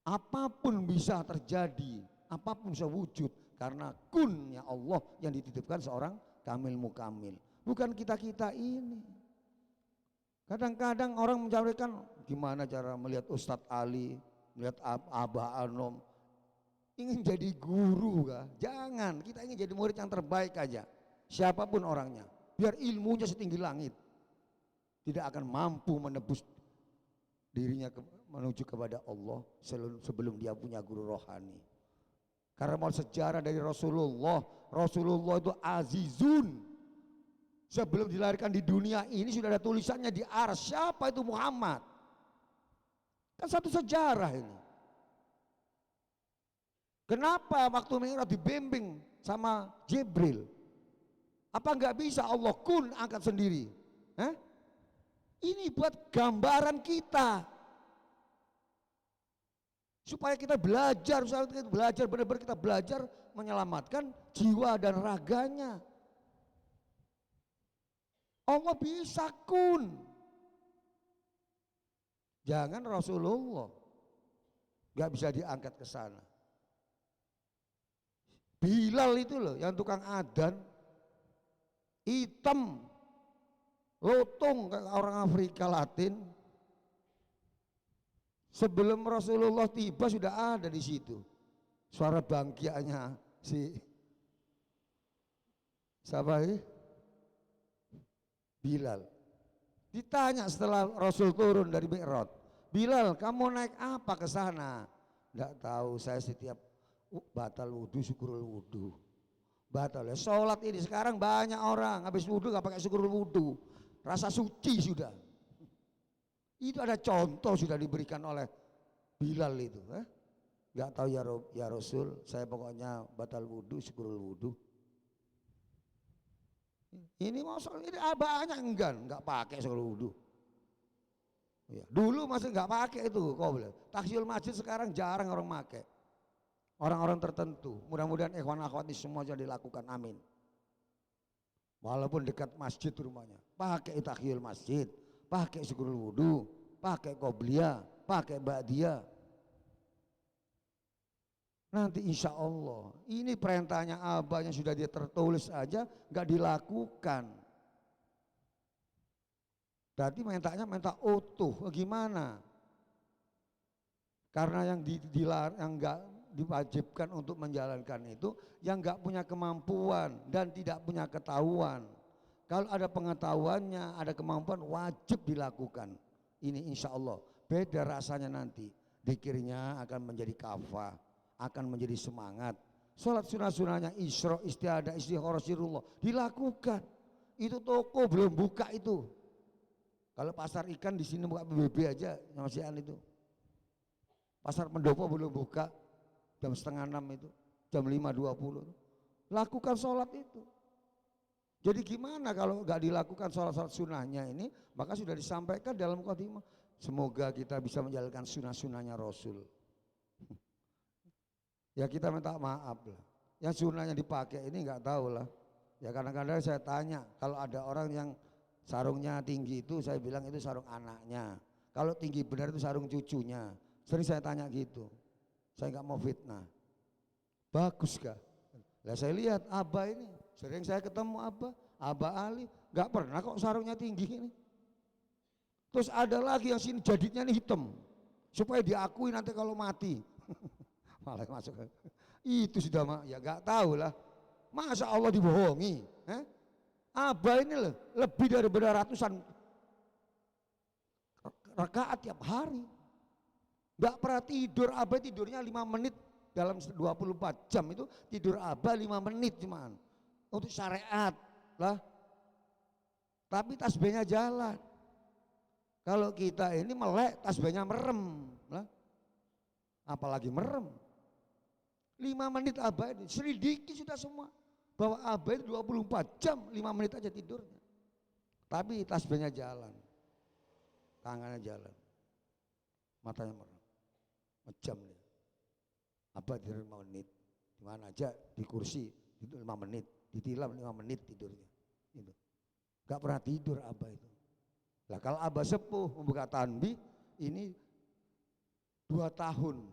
apapun bisa terjadi, apapun bisa wujud karena kunnya Allah yang dititipkan seorang kamil mukamil, bukan kita-kita ini. Kadang-kadang orang mencapai gimana cara melihat Ustadz Ali, melihat Abah Anom, ingin jadi guru kah? Jangan, kita ingin jadi murid yang terbaik aja, siapapun orangnya, biar ilmunya setinggi langit, tidak akan mampu menebus dirinya menuju kepada Allah sebelum dia punya guru rohani. Karena mau sejarah dari Rasulullah, Rasulullah itu azizun. Sebelum dilahirkan di dunia ini sudah ada tulisannya di arsy, siapa itu Muhammad. Kan satu sejarah ini. Kenapa waktu Mi'raj dibimbing sama Jibril? Apa enggak bisa Allah kun angkat sendiri? Ini buat gambaran kita, supaya kita belajar, benar-benar kita belajar menyelamatkan jiwa dan raganya. Allah bisa kun, jangan Rasulullah nggak bisa diangkat ke sana. Bilal itu loh yang tukang adzan, hitam, lotung kayak orang Afrika Latin. Sebelum Rasulullah tiba sudah ada di situ. Suara bangkianya si siapa ini? Bilal. Ditanya setelah Rasul turun dari Mi'raj, Bilal kamu naik apa ke sana? Enggak tahu, saya setiap batal wudhu, syukurul wudhu. Batal ya. Sholat ini sekarang banyak orang habis wudhu gak pakai syukurul wudhu. Rasa suci sudah. Itu ada contoh sudah diberikan oleh Bilal itu. Gak tahu ya Rasul, saya pokoknya batal wudhu, syukurul wudhu. Ini masalah ini banyak enggak pakai syukurul wudhu. Ya, dulu masih nggak pakai itu, kok boleh. Tahiyatul masjid sekarang jarang orang pakai. Orang-orang tertentu. Mudah-mudahan ikhwan akhwat ini semua jadi dilakukan, amin. Walaupun dekat masjid rumahnya, pakai tahiyatul masjid, pakai syukurul wudu, pakai qobliyah, pakai ba'diyah. Nanti insya Allah, ini perintahnya abahnya sudah dia tertulis aja, nggak dilakukan. Berarti minta utuh, gimana? Karena yang nggak diwajibkan untuk menjalankan itu, yang nggak punya kemampuan dan tidak punya ketahuan. Kalau ada pengetahuannya, ada kemampuan, wajib dilakukan. Ini insya Allah beda rasanya nanti. Dikirnya akan menjadi kafah, akan menjadi semangat. Sholat sunnah-sunnahnya isra, istiadah, istikharah, sirullah dilakukan. Itu toko belum buka itu. Kalau pasar ikan di sini buka PBB aja, masihan itu. Pasar pendopo belum buka, jam 5:30 itu, jam 5:20. Lakukan sholat itu. Jadi gimana kalau nggak dilakukan sholat sunnahnya ini, maka sudah disampaikan dalam khotimah. Semoga kita bisa menjalankan sunnah-sunnahnya Rasul. Ya kita minta maaf lah. Yang sunnahnya dipakai ini nggak tahu lah. Ya kadang-kadang saya tanya, kalau ada orang yang sarungnya tinggi itu, saya bilang itu sarung anaknya. Kalau tinggi benar itu sarung cucunya. Sering saya tanya gitu. Saya nggak mau fitnah. Bagus kah? Lah saya lihat Abah ini, sering saya ketemu Abah Ali, nggak pernah kok sarungnya tinggi ini. Terus ada lagi yang sini jaditnya ini hitam, supaya diakui nanti kalau mati. Malah masuk. Itu sudah ya nggak tahu lah. Masa Allah dibohongi? Abah ini lebih dari ratusan rakaat tiap hari. Gak pernah tidur, Abah tidurnya 5 menit dalam 24 jam itu tidur Abah 5 menit cuman. Untuk syariat lah. Tapi tasbihnya jalan. Kalau kita ini melek tasbihnya merem lah. Apalagi merem. 5 menit Abah ini selidiki sudah semua. Bahwa Abah itu 24 jam 5 menit aja tidurnya. Tapi tasbihnya jalan. Tangannya jalan. Matanya merem. Ngejam dia. Abah tidur 5 menit. Dimana aja di kursi itu 5 menit. Ditilam 5 menit tidurnya. Gitu. Gak pernah tidur Abah itu. Lah kalau Abah sepuh membuka tanbih ini 2 tahun.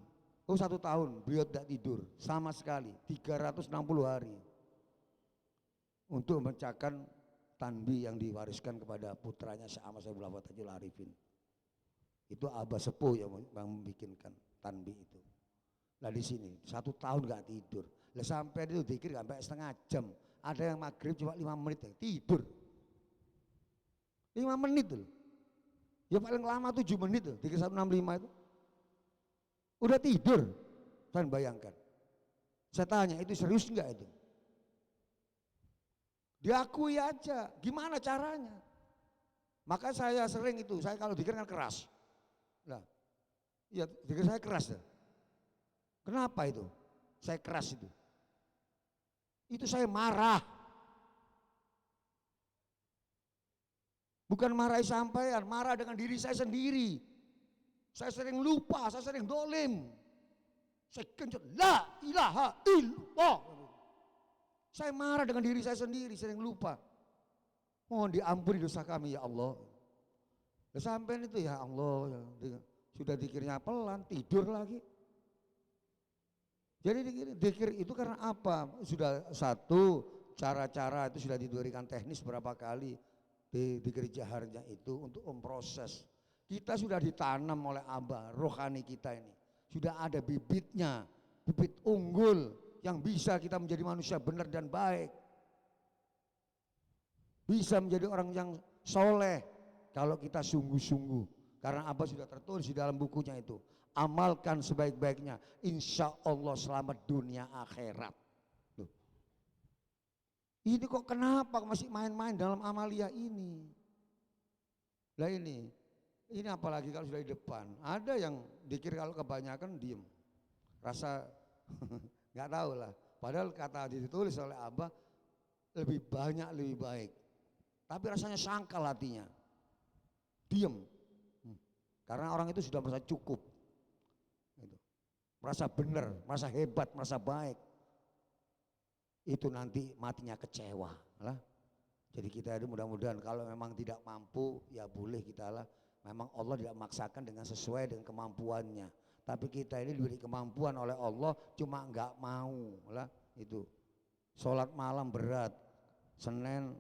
1 tahun beliau tidak tidur sama sekali. 360 hari. Untuk memecahkan tanbih yang diwariskan kepada putranya Syekh Ahmad Saifullah Fatajul Arifin. Itu Abah sepuh yang membikinkan tanbih itu. Lah di sini 1 tahun gak tidur. Lah sampai itu dikir sampai setengah jam. Ada yang maghrib cuma 5 menit tidur. 5 menit tuh. Ya paling lama 7 menit tuh. Dikir 165 itu. Udah tidur. Kalian bayangkan. Saya tanya itu serius enggak itu? Diakui aja, gimana caranya? Maka saya sering itu, saya kalau dikir kan keras. Nah, ya dikir saya keras ya. Kenapa itu? Saya keras itu. Itu saya marah. Bukan marahi sampaian, marah dengan diri saya sendiri. Saya sering lupa, saya sering dolim. Saya kencot, la ilaha illallah. Saya marah dengan diri saya sendiri, sering lupa. Mohon diampuni dosa kami ya Allah. Sampai itu ya Allah, sudah dikirnya pelan, tidur lagi. Jadi dikir itu karena apa? Sudah satu, cara-cara itu sudah diberikan teknis berapa kali dikir jaharnya itu untuk memproses. Kita sudah ditanam oleh Abah, rohani kita ini. Sudah ada bibitnya, bibit unggul. Yang bisa kita menjadi manusia benar dan baik. Bisa menjadi orang yang soleh kalau kita sungguh-sungguh. Karena apa sudah tertulis di dalam bukunya itu. Amalkan sebaik-baiknya, insya Allah selamat dunia akhirat. Tuh. Ini kok kenapa masih main-main dalam amalia ini? Lah ini apalagi kalau sudah di depan. Ada yang dikir kalau kebanyakan diem, rasa nggak tahu lah. Padahal kata ditulis oleh Abah lebih banyak lebih baik. Tapi rasanya sangkal hatinya, diem. Karena orang itu sudah merasa cukup, gitu. Merasa benar, merasa hebat, merasa baik. Itu nanti matinya kecewa lah. Jadi kita itu mudah-mudahan kalau memang tidak mampu ya boleh kita lah. Memang Allah tidak memaksakan dengan sesuai dengan kemampuannya. Tapi kita ini diberi kemampuan oleh Allah cuma enggak mau lah itu. Sholat malam berat. Senin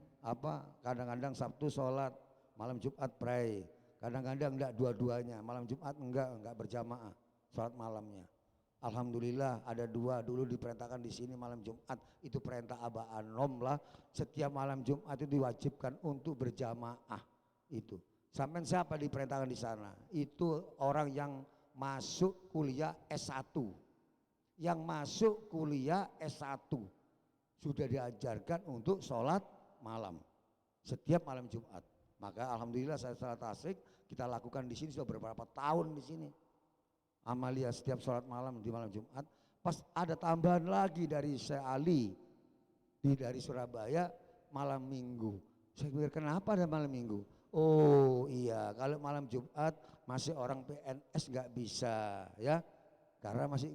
kadang-kadang Sabtu sholat, malam Jumat pray. Kadang-kadang enggak dua-duanya, malam Jumat enggak berjamaah sholat malamnya. Alhamdulillah ada dua dulu diperintahkan di sini malam Jumat, itu perintah Abah Anom lah. Setiap malam Jumat itu diwajibkan untuk berjamaah itu. Sampai siapa diperintahkan di sana? Itu orang yang masuk kuliah S1. Yang masuk kuliah S1 sudah diajarkan untuk sholat malam setiap malam Jumat. Maka alhamdulillah saya salat tasik kita lakukan di sini sudah beberapa tahun di sini. Amalia setiap sholat malam di malam Jumat. Pas ada tambahan lagi dari Syekh Ali dari Surabaya malam Minggu. Saya pikir kenapa ada malam Minggu? Oh iya, kalau malam Jumat masih orang PNS nggak bisa ya, karena masih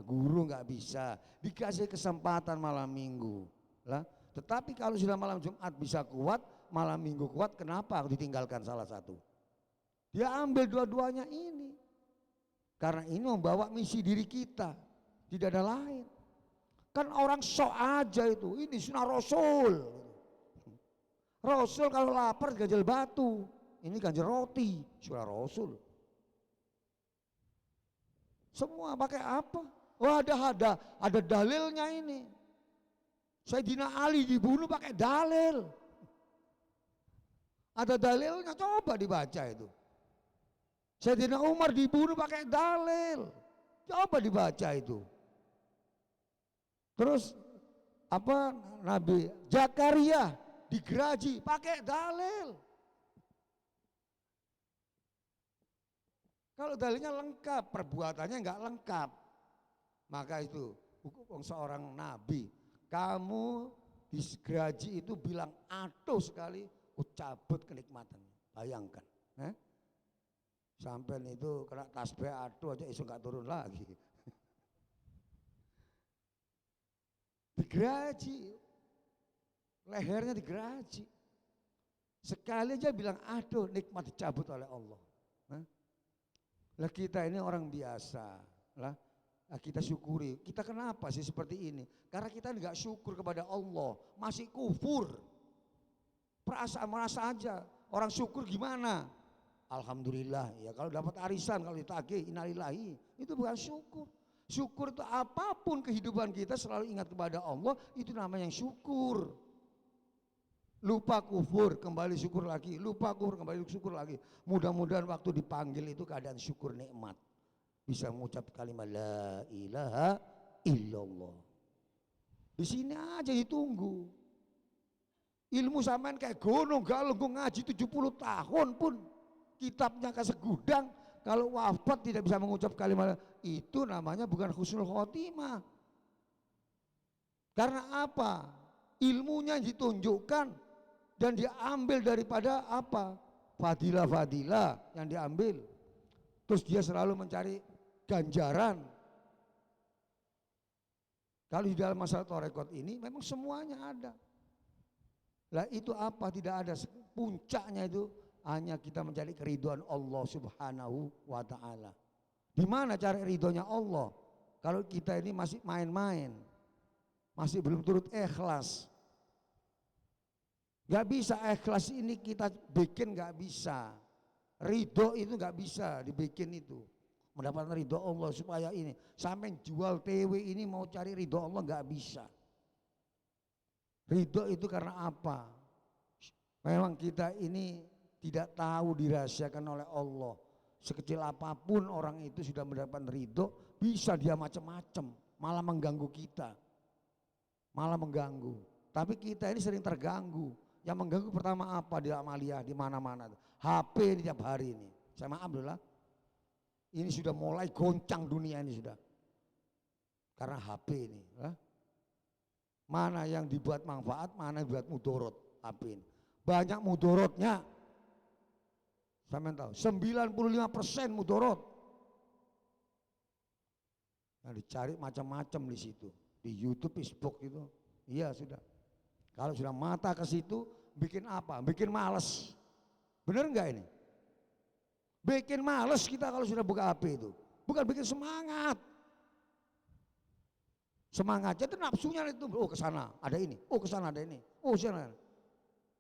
guru nggak bisa, dikasih kesempatan malam Minggu lah. Tetapi kalau sudah malam Jumat bisa kuat, malam Minggu kuat, kenapa ditinggalkan salah satu? Dia ambil dua-duanya ini. Karena ini membawa misi diri kita, tidak ada lain. Kan orang sok aja itu, ini sunnah Rasul. Rasul kalau lapar ganjel batu, ini ganjel roti, sunnah Rasul. Semua pakai apa? Oh ada dalilnya ini. Sayyidina Ali dibunuh pakai dalil. Ada dalilnya, coba dibaca itu. Sayyidina Umar dibunuh pakai dalil. Coba dibaca itu. Terus Nabi Zakaria digeraji pakai dalil. Kalau dalilnya lengkap, perbuatannya enggak lengkap. Maka itu hukum seorang nabi. Kamu digeraji itu bilang aduh sekali, cabut kenikmatannya. Bayangkan. Sampai itu kena tasbih aduh aja isu gak turun lagi. Digeraji, lehernya digeraji. Sekali aja bilang aduh nikmat dicabut oleh Allah. Lah kita ini orang biasa lah. Kita syukuri. Kita kenapa sih seperti ini? Karena kita enggak syukur kepada Allah, masih kufur. Perasaan merasa aja orang syukur gimana? Alhamdulillah ya, kalau dapat arisan, kalau ditagih innalillahi, itu bukan syukur. Syukur itu apapun kehidupan kita selalu ingat kepada Allah, itu namanya syukur. Lupa kufur, kembali syukur lagi, lupa kufur, kembali syukur lagi. Mudah-mudahan waktu dipanggil itu keadaan syukur nikmat. Bisa mengucap kalimat la ilaha illallah. Di sini aja ditunggu. Ilmu sampean kayak gunung galunggung ngaji 70 tahun pun kitabnya kasih gudang, kalau wafat tidak bisa mengucap kalimat itu namanya bukan husnul khotimah. Karena apa? Ilmunya ditunjukkan dan diambil daripada apa? Fadilah-fadilah yang diambil. Terus dia selalu mencari ganjaran. Kalau di dalam masalah tarekat ini memang semuanya ada. Lah itu apa? Tidak ada puncaknya itu hanya kita mencari keridhaan Allah Subhanahu wa ta'ala. Di mana cari ridhonya Allah? Kalau kita ini masih main-main, masih belum turut ikhlas. Gak bisa ikhlas ini kita bikin, gak bisa. Ridho itu gak bisa dibikin itu. Mendapatkan ridho Allah supaya ini. Sampai jual TW ini mau cari ridho Allah gak bisa. Ridho itu karena apa? Memang kita ini tidak tahu dirahasiakan oleh Allah. sekecil apapun orang itu sudah mendapatkan ridho, bisa dia macam-macam, malah mengganggu kita. Malah mengganggu. Tapi kita ini sering terganggu. Yang mengganggu pertama apa di amalia, di mana-mana. HP ini tiap hari ini. Saya maaf dulu lah. Ini sudah mulai goncang dunia ini sudah. Karena HP ini. Mana yang dibuat manfaat, mana yang dibuat mudorot HP ini. Banyak mudorotnya. Sampai tahu, 95% mudorot. Yang dicari macam-macam di situ. Di YouTube, Facebook itu. Iya sudah. Kalau sudah mata ke situ, bikin apa? Bikin males. Bener enggak ini? Bikin males kita kalau sudah buka HP itu. Bukan bikin semangat. Semangatnya itu nafsunya itu. Oh ke sana ada ini. Oh ke sana ada ini. Oh sana.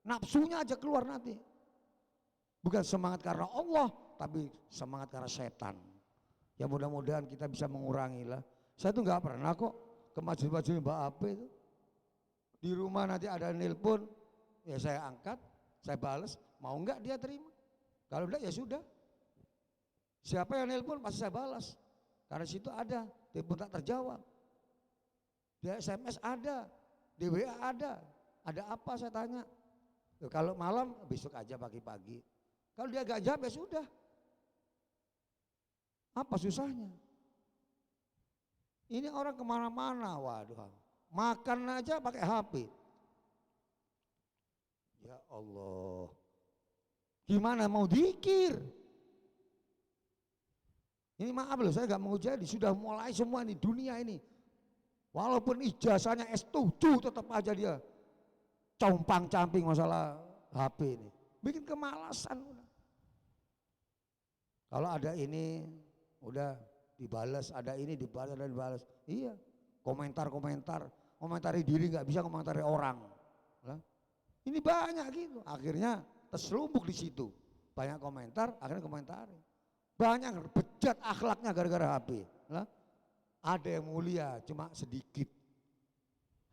Nafsunya aja keluar nanti. Bukan semangat karena Allah, tapi semangat karena setan. Ya mudah-mudahan kita bisa mengurangi lah. Saya tuh nggak pernah kok ke majelis-majelis Mbak Ape itu. Di rumah nanti ada nelpon, ya saya angkat, saya balas, mau nggak dia terima. Kalau enggak ya sudah. Siapa yang nelpon pasti saya balas. Karena situ ada, telepon tak terjawab. Di SMS ada, di WA ada apa saya tanya. Kalau malam besok aja pagi-pagi. Kalau dia gak jawab ya sudah. Apa susahnya? Ini orang kemana-mana, waduh. Makan aja pakai HP. Ya Allah. Gimana mau dikir? Ini maaf loh, saya gak mau jadi. Sudah mulai semua nih dunia ini. Walaupun ijazahnya S7 tetap aja dia compang-camping masalah HP ini. Bikin kemalasan. Kalau ada ini udah dibalas, ada ini dibalas dan dibalas. Iya, komentari diri nggak bisa komentari orang. Lah, ini banyak gitu. Akhirnya terselubuk di situ. Banyak komentar, akhirnya komentari. Banyak bejat akhlaknya gara-gara HP. Lah, ada yang mulia cuma sedikit.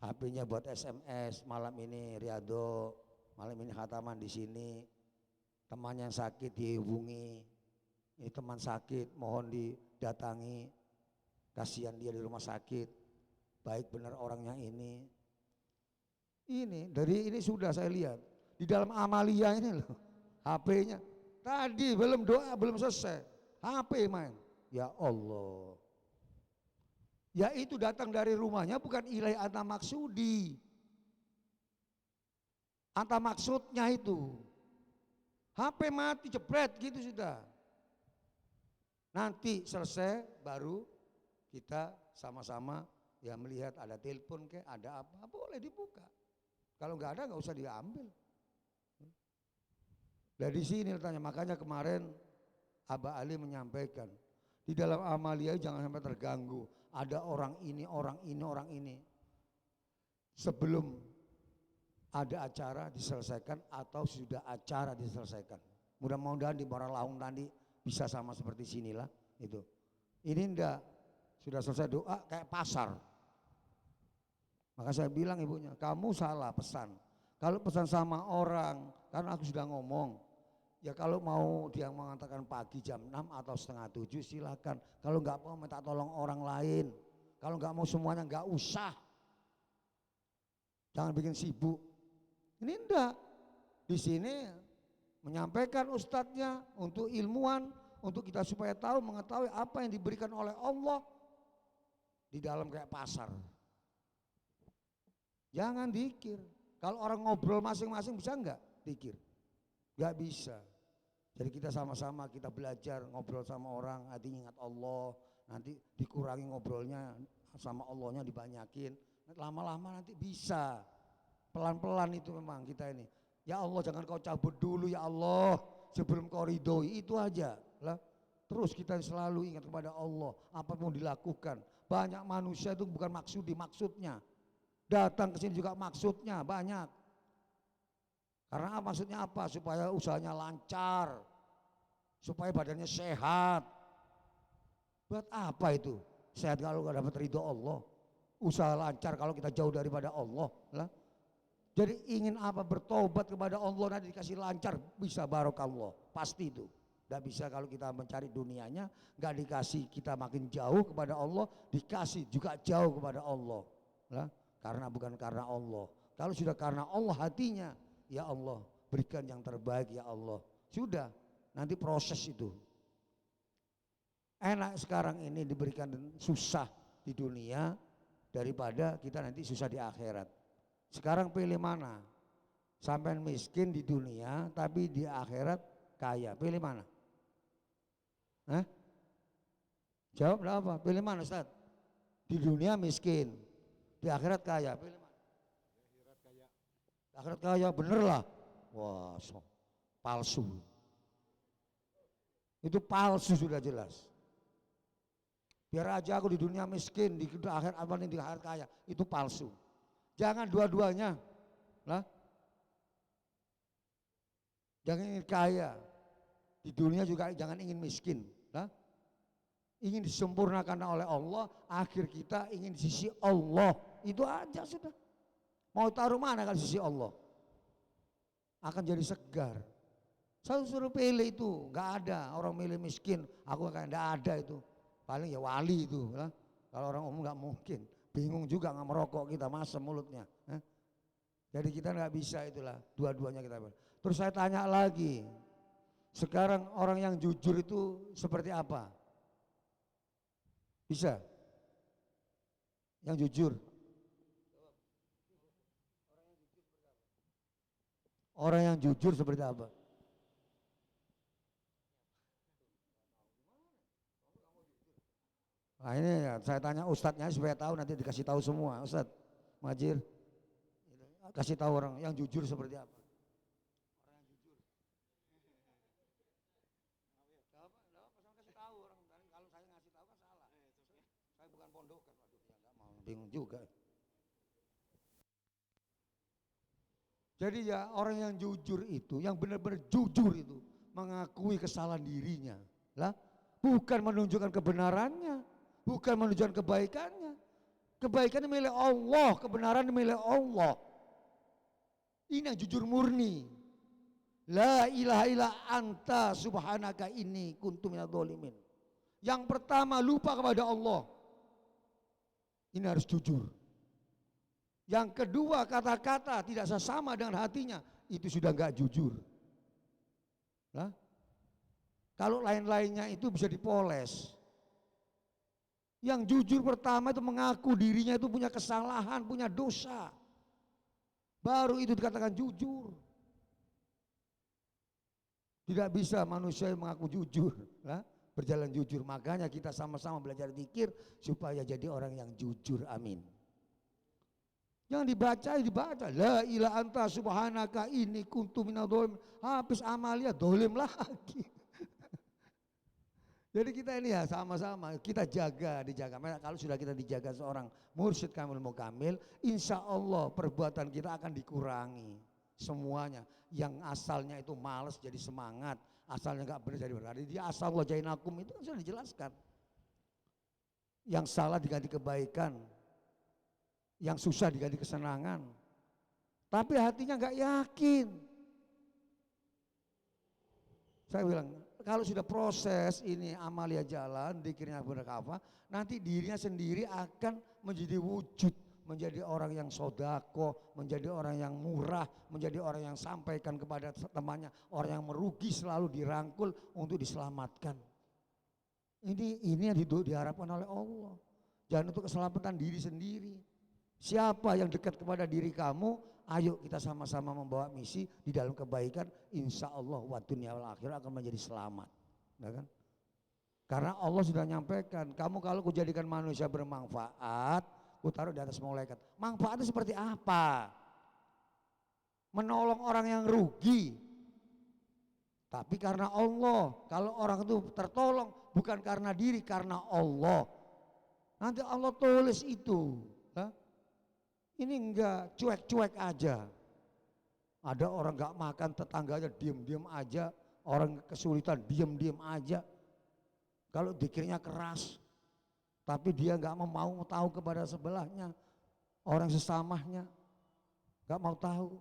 HP-nya buat SMS, malam ini Riyadho, malam ini khataman di sini. Teman yang sakit dihubungi. Ini teman sakit, mohon didatangi, kasihan dia di rumah sakit, baik benar orangnya ini. Ini dari ini sudah saya lihat di dalam amalia ini loh, HP-nya tadi belum doa belum selesai, HP main. Ya Allah, ya itu datang dari rumahnya bukan ilahi anta maksudi, anta maksudnya itu, HP mati jebret gitu sudah. Nanti selesai baru kita sama-sama ya melihat ada telepon kayak ada apa boleh dibuka. Kalau nggak ada nggak usah diambil. Dari sini tanya makanya kemarin Abah Ali menyampaikan di dalam amalia jangan sampai terganggu. Ada orang ini, orang ini, orang ini. Sebelum ada acara diselesaikan atau sudah acara diselesaikan. Mudah-mudahan di Baralaung tadi bisa sama seperti sinilah itu. Ini enggak, sudah selesai doa kayak pasar. Maka saya bilang ibunya, kamu salah pesan. Kalau pesan sama orang, karena aku sudah ngomong, ya kalau mau dia mengatakan pagi jam 6 atau setengah 7 silakan. Kalau enggak mau minta tolong orang lain. Kalau enggak mau semuanya enggak usah. Jangan bikin sibuk. Ini enggak. Di sini menyampaikan ustadznya untuk ilmuwan, untuk kita supaya tahu mengetahui apa yang diberikan oleh Allah di dalam kayak pasar. Jangan dikir. Kalau orang ngobrol masing-masing bisa enggak dikir? Enggak bisa. Jadi kita sama-sama kita belajar ngobrol sama orang, nanti ingat Allah, nanti dikurangi ngobrolnya sama Allahnya dibanyakin. Lama-lama nanti bisa. Pelan-pelan itu memang kita ini. Ya Allah jangan kau cabut dulu ya Allah sebelum kau ridhoi, itu aja lah. Terus kita selalu ingat kepada Allah apapun dilakukan. Banyak manusia itu bukan maksudnya. Datang ke sini juga maksudnya banyak. Karena maksudnya apa? Supaya usahanya lancar. Supaya badannya sehat. Buat apa itu? Sehat kalau gak dapat ridho Allah. Usaha lancar kalau kita jauh daripada Allah lah. Jadi ingin apa bertobat kepada Allah nanti dikasih lancar bisa barokallah, pasti itu. Tidak bisa kalau kita mencari dunianya, nggak dikasih kita makin jauh kepada Allah, dikasih juga jauh kepada Allah. Nah, karena bukan karena Allah. Kalau sudah karena Allah hatinya, ya Allah berikan yang terbaik ya Allah. Sudah, nanti proses itu. Enak sekarang ini diberikan susah di dunia daripada kita nanti susah di akhirat. Sekarang pilih mana? Sampai miskin di dunia tapi di akhirat kaya. Pilih mana? Hah? Jawab apa? Pilih mana Ustaz? Di dunia miskin, di akhirat kaya. Pilih mana? Di akhirat kaya, bener lah. Wah, palsu. Itu palsu sudah jelas. Biar aja aku di dunia miskin, di akhirat apa nih di akhirat kaya. Itu palsu. Jangan dua-duanya. Lah. Jangan ingin kaya. Di dunia juga jangan ingin miskin. Nah, ingin disempurnakan oleh Allah, akhir kita ingin di sisi Allah. Itu aja sudah. Mau taruh mana kalau di sisi Allah? Akan jadi segar. Saya suruh pilih itu, nggak ada orang milih miskin. Aku kayak nggak ada itu. Paling ya wali itu. Nah, kalau orang umum nggak mungkin. Bingung juga nggak merokok kita masam mulutnya. Nah, jadi kita nggak bisa itulah. Dua-duanya kita. Terus saya tanya lagi. Sekarang orang yang jujur itu seperti apa? Bisa? Yang jujur. Orang yang jujur seperti apa? Nah ini ya, saya tanya ustadznya supaya tahu, nanti dikasih tahu semua. Ustadz Majir, kasih tahu orang yang jujur seperti apa? Bingung juga. Jadi ya orang yang jujur itu, yang benar-benar jujur itu mengakui kesalahan dirinya, lah, bukan menunjukkan kebenarannya, bukan menunjukkan kebaikannya. Kebaikan milik Allah, kebenaran milik Allah. Ini yang jujur murni. La ilaha illa anta subhanaka inni kuntu minadz dzalimin. Yang pertama lupa kepada Allah. Ini harus jujur. Yang kedua kata-kata tidak sesama dengan hatinya, itu sudah enggak jujur. Nah, kalau lain-lainnya itu bisa dipoles. Yang jujur pertama itu mengaku dirinya itu punya kesalahan, punya dosa. Baru itu dikatakan jujur. Tidak bisa manusia yang mengaku jujur, nah, berjalan jujur. Makanya kita sama-sama belajar zikir supaya jadi orang yang jujur. Amin. Yang dibaca, la ilaha anta subhanaka inni kuntu minadz dzalimin. Habis amalia dolim lagi. Jadi kita ini ya sama-sama kita dijaga. Kalau sudah kita dijaga seorang mursyid kamil mukamil, insya Allah perbuatan kita akan dikurangi semuanya. Yang asalnya itu malas jadi semangat, asalnya nggak benar jadi benar. Dia asal Allah jainakum itu sudah dijelaskan. Yang salah diganti kebaikan, yang susah diganti kesenangan. Tapi hatinya nggak yakin. Saya bilang, kalau sudah proses ini amalia jalan, dikirnya berkafah, nanti dirinya sendiri akan menjadi wujud, menjadi orang yang sodako, menjadi orang yang murah, menjadi orang yang sampaikan kepada temannya, orang yang merugi selalu dirangkul untuk diselamatkan. Ini yang diharapkan oleh Allah. Jangan untuk keselamatan diri sendiri. Siapa yang dekat kepada diri kamu, ayo kita sama-sama membawa misi di dalam kebaikan, insya Allah wa dunya wal akhirah akan menjadi selamat. Nah kan? Karena Allah sudah nyampaikan, kamu kalau kujadikan manusia bermanfaat, ku taruh di atas malaikat. Manfaatnya seperti apa? Menolong orang yang rugi. Tapi karena Allah, kalau orang itu tertolong bukan karena diri, karena Allah. Nanti Allah tulis itu. Ini enggak cuek-cuek aja. Ada orang enggak makan, tetangganya diam-diam aja. Orang kesulitan diam-diam aja. Kalau dikirnya keras, tapi dia enggak mau tahu kepada sebelahnya, orang sesamanya enggak mau tahu.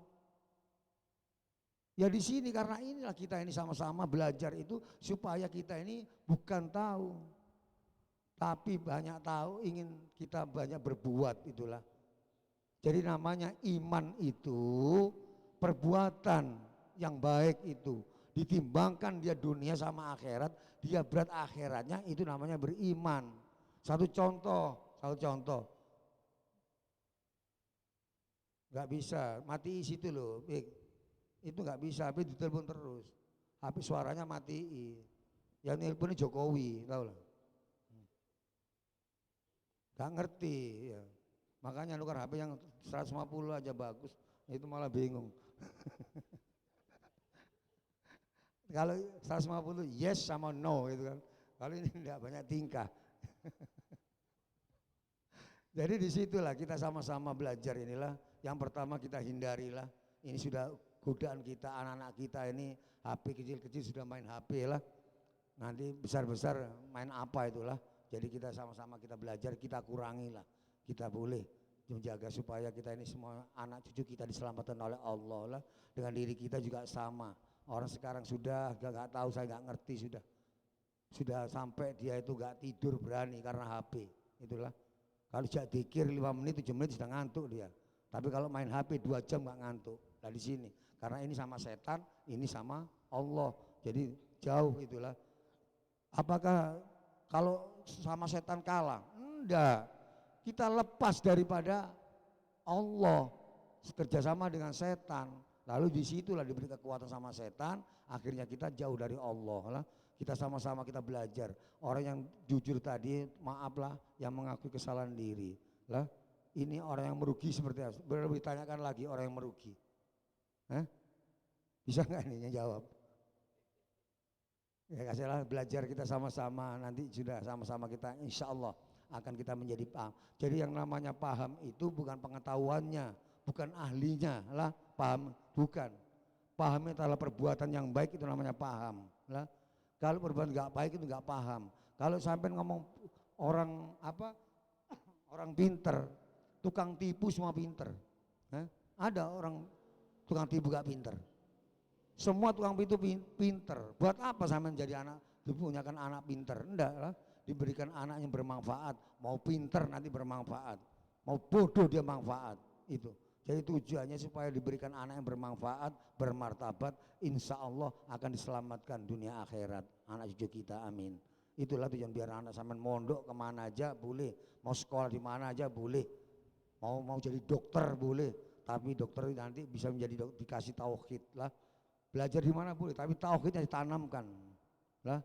Ya di sini karena inilah kita ini sama-sama belajar itu supaya kita ini bukan tahu, tapi banyak tahu, ingin kita banyak berbuat itulah. Jadi namanya iman itu perbuatan yang baik itu. Ditimbangkan dia dunia sama akhirat, dia berat akhiratnya, itu namanya beriman. Satu contoh. Gak bisa, mati situ loh. Itu nggak bisa, HP ditelepon terus, HP suaranya matiin, yang nelponnya Jokowi, tahu lah, nggak ngerti ya. Makanya nukar HP yang 150 aja bagus, itu malah bingung. Kalau 150 yes sama no gitu kan, kalau ini tidak banyak tingkah. Jadi disitulah kita sama-sama belajar inilah. Yang pertama kita hindarilah, ini sudah godaan kita, anak-anak kita ini HP kecil-kecil sudah main HP lah, nanti besar-besar main apa itulah. Jadi kita sama-sama kita belajar, kita kurangi lah, kita boleh menjaga supaya kita ini semua anak cucu kita diselamatkan oleh Allah lah. Dengan diri kita juga sama, orang sekarang sudah gak tahu, saya gak ngerti, sudah sampai dia itu gak tidur berani karena HP itulah. Kalau jak dikir 5 menit 7 menit sudah ngantuk dia, tapi kalau main HP 2 jam gak ngantuk. Nah di sini karena ini sama setan, ini sama Allah, jadi jauh itulah. Apakah kalau sama setan kalah? Enggak, kita lepas daripada Allah, kerjasama dengan setan, lalu disitulah diberi kekuatan sama setan, akhirnya kita jauh dari Allah lah. Kita sama-sama kita belajar. Orang yang jujur tadi, maaflah, yang mengakui kesalahan diri lah, ini orang yang merugi seperti apa? Ditanyakan lagi orang yang merugi. Bisa nggak ini yang jawab? Ya kasihlah, belajar kita sama-sama, nanti sudah sama-sama kita insya Allah akan kita menjadi paham. Jadi yang namanya paham itu bukan pengetahuannya, bukan ahlinya lah, paham bukan. Paham itu adalah perbuatan yang baik, itu namanya paham lah. Kalau perbuatan nggak baik itu nggak paham. Kalau sampai ngomong orang apa, orang pinter, tukang tipu semua pinter. Ada orang tukang tipu gak pinter? Semua tukang tipu pinter. Buat apa sampai menjadi anak, dipunyakan anak pinter? Enggak lah, diberikan anak yang bermanfaat. Mau pinter nanti bermanfaat, mau bodoh dia manfaat itu. Jadi tujuannya supaya diberikan anak yang bermanfaat, bermartabat, insya Allah akan diselamatkan dunia akhirat anak cucu kita, amin. Itulah tujuan, biar anak sampean mondok kemana aja boleh, mau sekolah di mana aja boleh, mau jadi dokter boleh, tapi dokter nanti bisa menjadi dikasih tauhid lah. Belajar di mana boleh, tapi tauhidnya ditanamkan lah.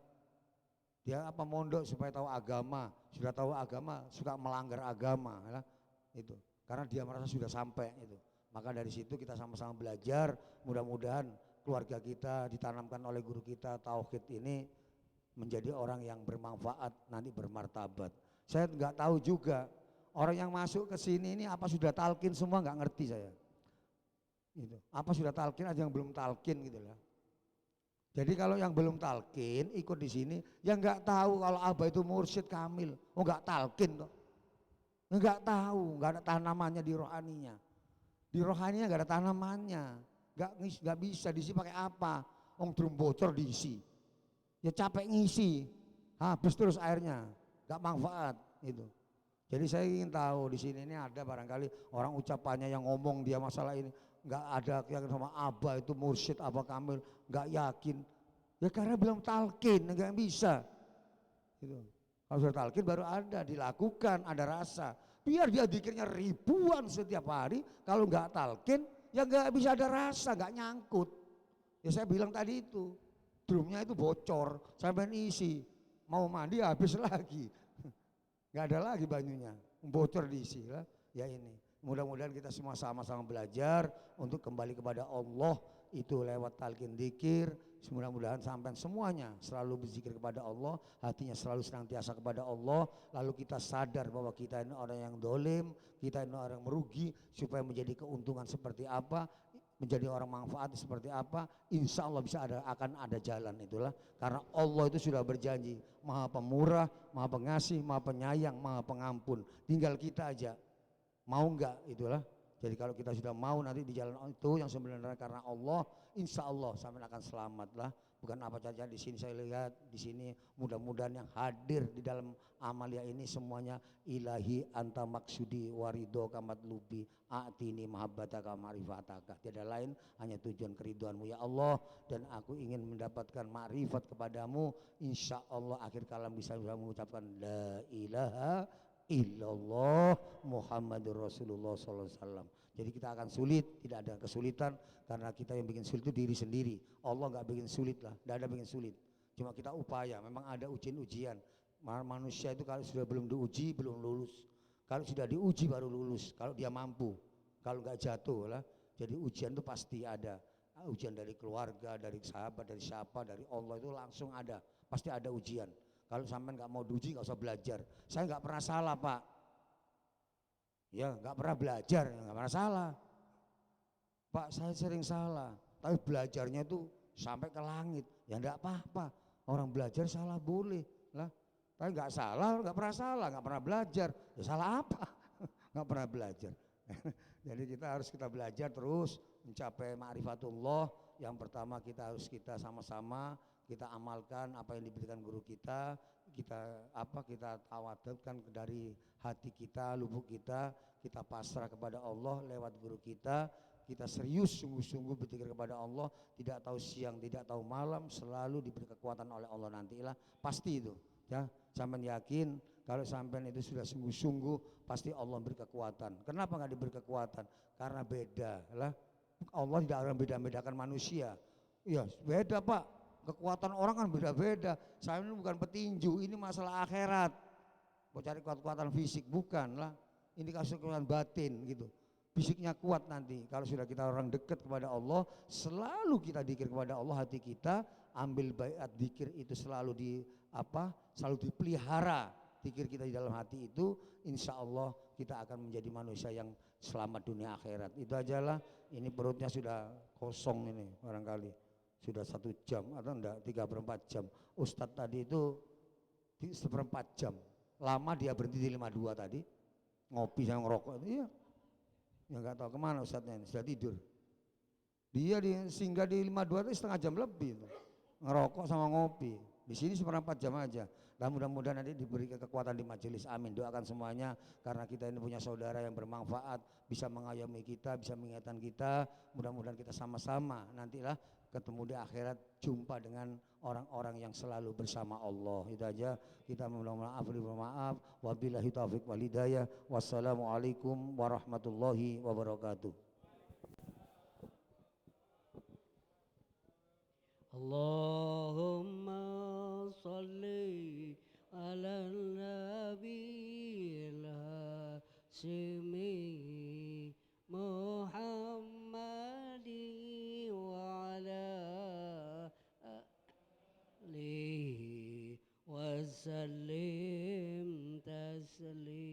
Dia apa, mondok supaya tahu agama, sudah tahu agama suka melanggar agama lah itu. Karena dia merasa sudah sampai itu. Maka dari situ kita sama-sama belajar, mudah-mudahan keluarga kita ditanamkan oleh guru kita tauhid ini menjadi orang yang bermanfaat, nanti bermartabat. Saya nggak tahu juga orang yang masuk ke sini ini apa sudah talqin semua, nggak ngerti saya. Gitu. Apa sudah talqin, ada yang belum talqin gitu lah. Jadi kalau yang belum talqin ikut di sini, yang nggak tahu kalau Abah itu mursyid kamil, nggak talqin toh. Enggak tahu, enggak ada tanamannya di rohaninya. Di rohaninya enggak ada tanamannya. Enggak bisa diisi pakai apa? Drum bocor diisi. Ya capek ngisi. Habis terus airnya. Enggak manfaat itu. Jadi saya ingin tahu di sini ini ada barangkali orang ucapannya yang ngomong dia masalah ini enggak ada yang sama Abah itu mursyid apa kamil, enggak yakin. Ya karena belum talqin, enggak bisa. Gitu. Kalau sudah talqin baru ada, dilakukan, ada rasa. Biar dia dikirnya ribuan setiap hari, kalau nggak talqin ya nggak bisa ada rasa, nggak nyangkut. Ya saya bilang tadi itu, drumnya itu bocor, sampai isi, mau mandi habis lagi, nggak ada lagi banyunya, bocor diisi lah. Ya ini, mudah-mudahan kita semua sama-sama belajar untuk kembali kepada Allah, itu lewat talqin dzikir. Mudah-mudahan sampai semuanya selalu berzikir kepada Allah, hatinya selalu senantiasa kepada Allah. Lalu kita sadar bahwa kita ini orang yang dolim, kita ini orang yang merugi, supaya menjadi keuntungan seperti apa, menjadi orang manfaat seperti apa, insya Allah akan ada jalan itulah. Karena Allah itu sudah berjanji, maha pemurah, maha pengasih, maha penyayang, maha pengampun. Tinggal kita aja mau enggak itulah. Jadi kalau kita sudah mau nanti di jalan itu yang sebenarnya karena Allah, insya Allah sampean akan selamat lah. Bukan apa saja di sini saya lihat di sini mudah-mudahan yang hadir di dalam amalia ini semuanya ilahi anta maksudi warido kamat lubi atini mahabbataka ma'rifataka. Tiada lain hanya tujuan keriduanmu ya Allah, dan aku ingin mendapatkan ma'rifat kepadamu. Insya Allah akhir kalam bisa mengucapkan la ilaha illallah Muhammadur Rasulullah sallallahu alaihi wasallam. Jadi kita akan sulit, tidak ada kesulitan, karena kita yang bikin sulit itu diri sendiri. Allah nggak bikin sulit lah, tidak ada bikin sulit. Cuma kita upaya, memang ada ujian-ujian. Manusia itu kalau sudah belum diuji, belum lulus. Kalau sudah diuji baru lulus, kalau dia mampu. Kalau nggak jatuh lah. Jadi ujian itu pasti ada. Ujian dari keluarga, dari sahabat, dari siapa, dari Allah itu langsung ada. Pasti ada ujian. Kalau sampai nggak mau diuji nggak usah belajar. Saya nggak pernah salah Pak. Ya nggak pernah belajar, nggak pernah salah. Pak saya sering salah, tapi belajarnya itu sampai ke langit. Ya enggak apa-apa, orang belajar salah boleh lah. Tapi nggak salah, nggak pernah salah, nggak pernah belajar. Ya salah apa? Nggak pernah belajar. Jadi kita belajar terus mencapai ma'rifatullah. Yang pertama kita sama-sama kita amalkan apa yang diberikan guru kita. Kita tawadukkan dari hati kita, lubuk kita pasrah kepada Allah lewat guru kita serius sungguh-sungguh berpikir kepada Allah, tidak tahu siang, tidak tahu malam, selalu diberi kekuatan oleh Allah nantilah, pasti itu ya. Sampean yakin kalau sampean itu sudah sungguh-sungguh pasti Allah beri kekuatan. Kenapa nggak diberi kekuatan? Karena beda lah, Allah tidak akan beda-bedakan manusia. Iya beda Pak, kekuatan orang kan beda-beda. Saya ini bukan petinju, ini masalah akhirat. Mau cari kekuatan fisik bukan lah. Ini kekuatan batin gitu. Fisiknya kuat nanti. Kalau sudah kita orang dekat kepada Allah, selalu kita dikir kepada Allah, hati kita ambil baiat dikir itu selalu selalu dipelihara. Dikir kita di dalam hati itu, insya Allah kita akan menjadi manusia yang selamat dunia akhirat. Itu ajalah. Ini perutnya sudah kosong ini barangkali. Sudah 1 jam atau enggak 3/4 jam. Ustadz tadi itu 1/4 jam. Lama dia berhenti di 52 tadi. Ngopi sama ngerokok itu iya. Ya enggak tahu kemana Ustadznya ini, sudah tidur. Dia singgah di 52 itu setengah jam lebih itu. Ngerokok sama ngopi. Di sini 1/4 jam aja. Dan mudah-mudahan nanti diberi kekuatan di majelis. Amin. Doakan semuanya karena kita ini punya saudara yang bermanfaat, bisa mengayomi kita, bisa mengingatkan kita. Mudah-mudahan kita sama-sama nantilah ketemu di akhirat, jumpa dengan orang-orang yang selalu bersama Allah. Itu aja. Kita mohon maaf. Wabillahi taufiq wal hidayah. Wassalamualaikum warahmatullahi wabarakatuh. Allahumma salli ala nabiyil hasimi Muhammadi wa ala alihi wa sallim taslim.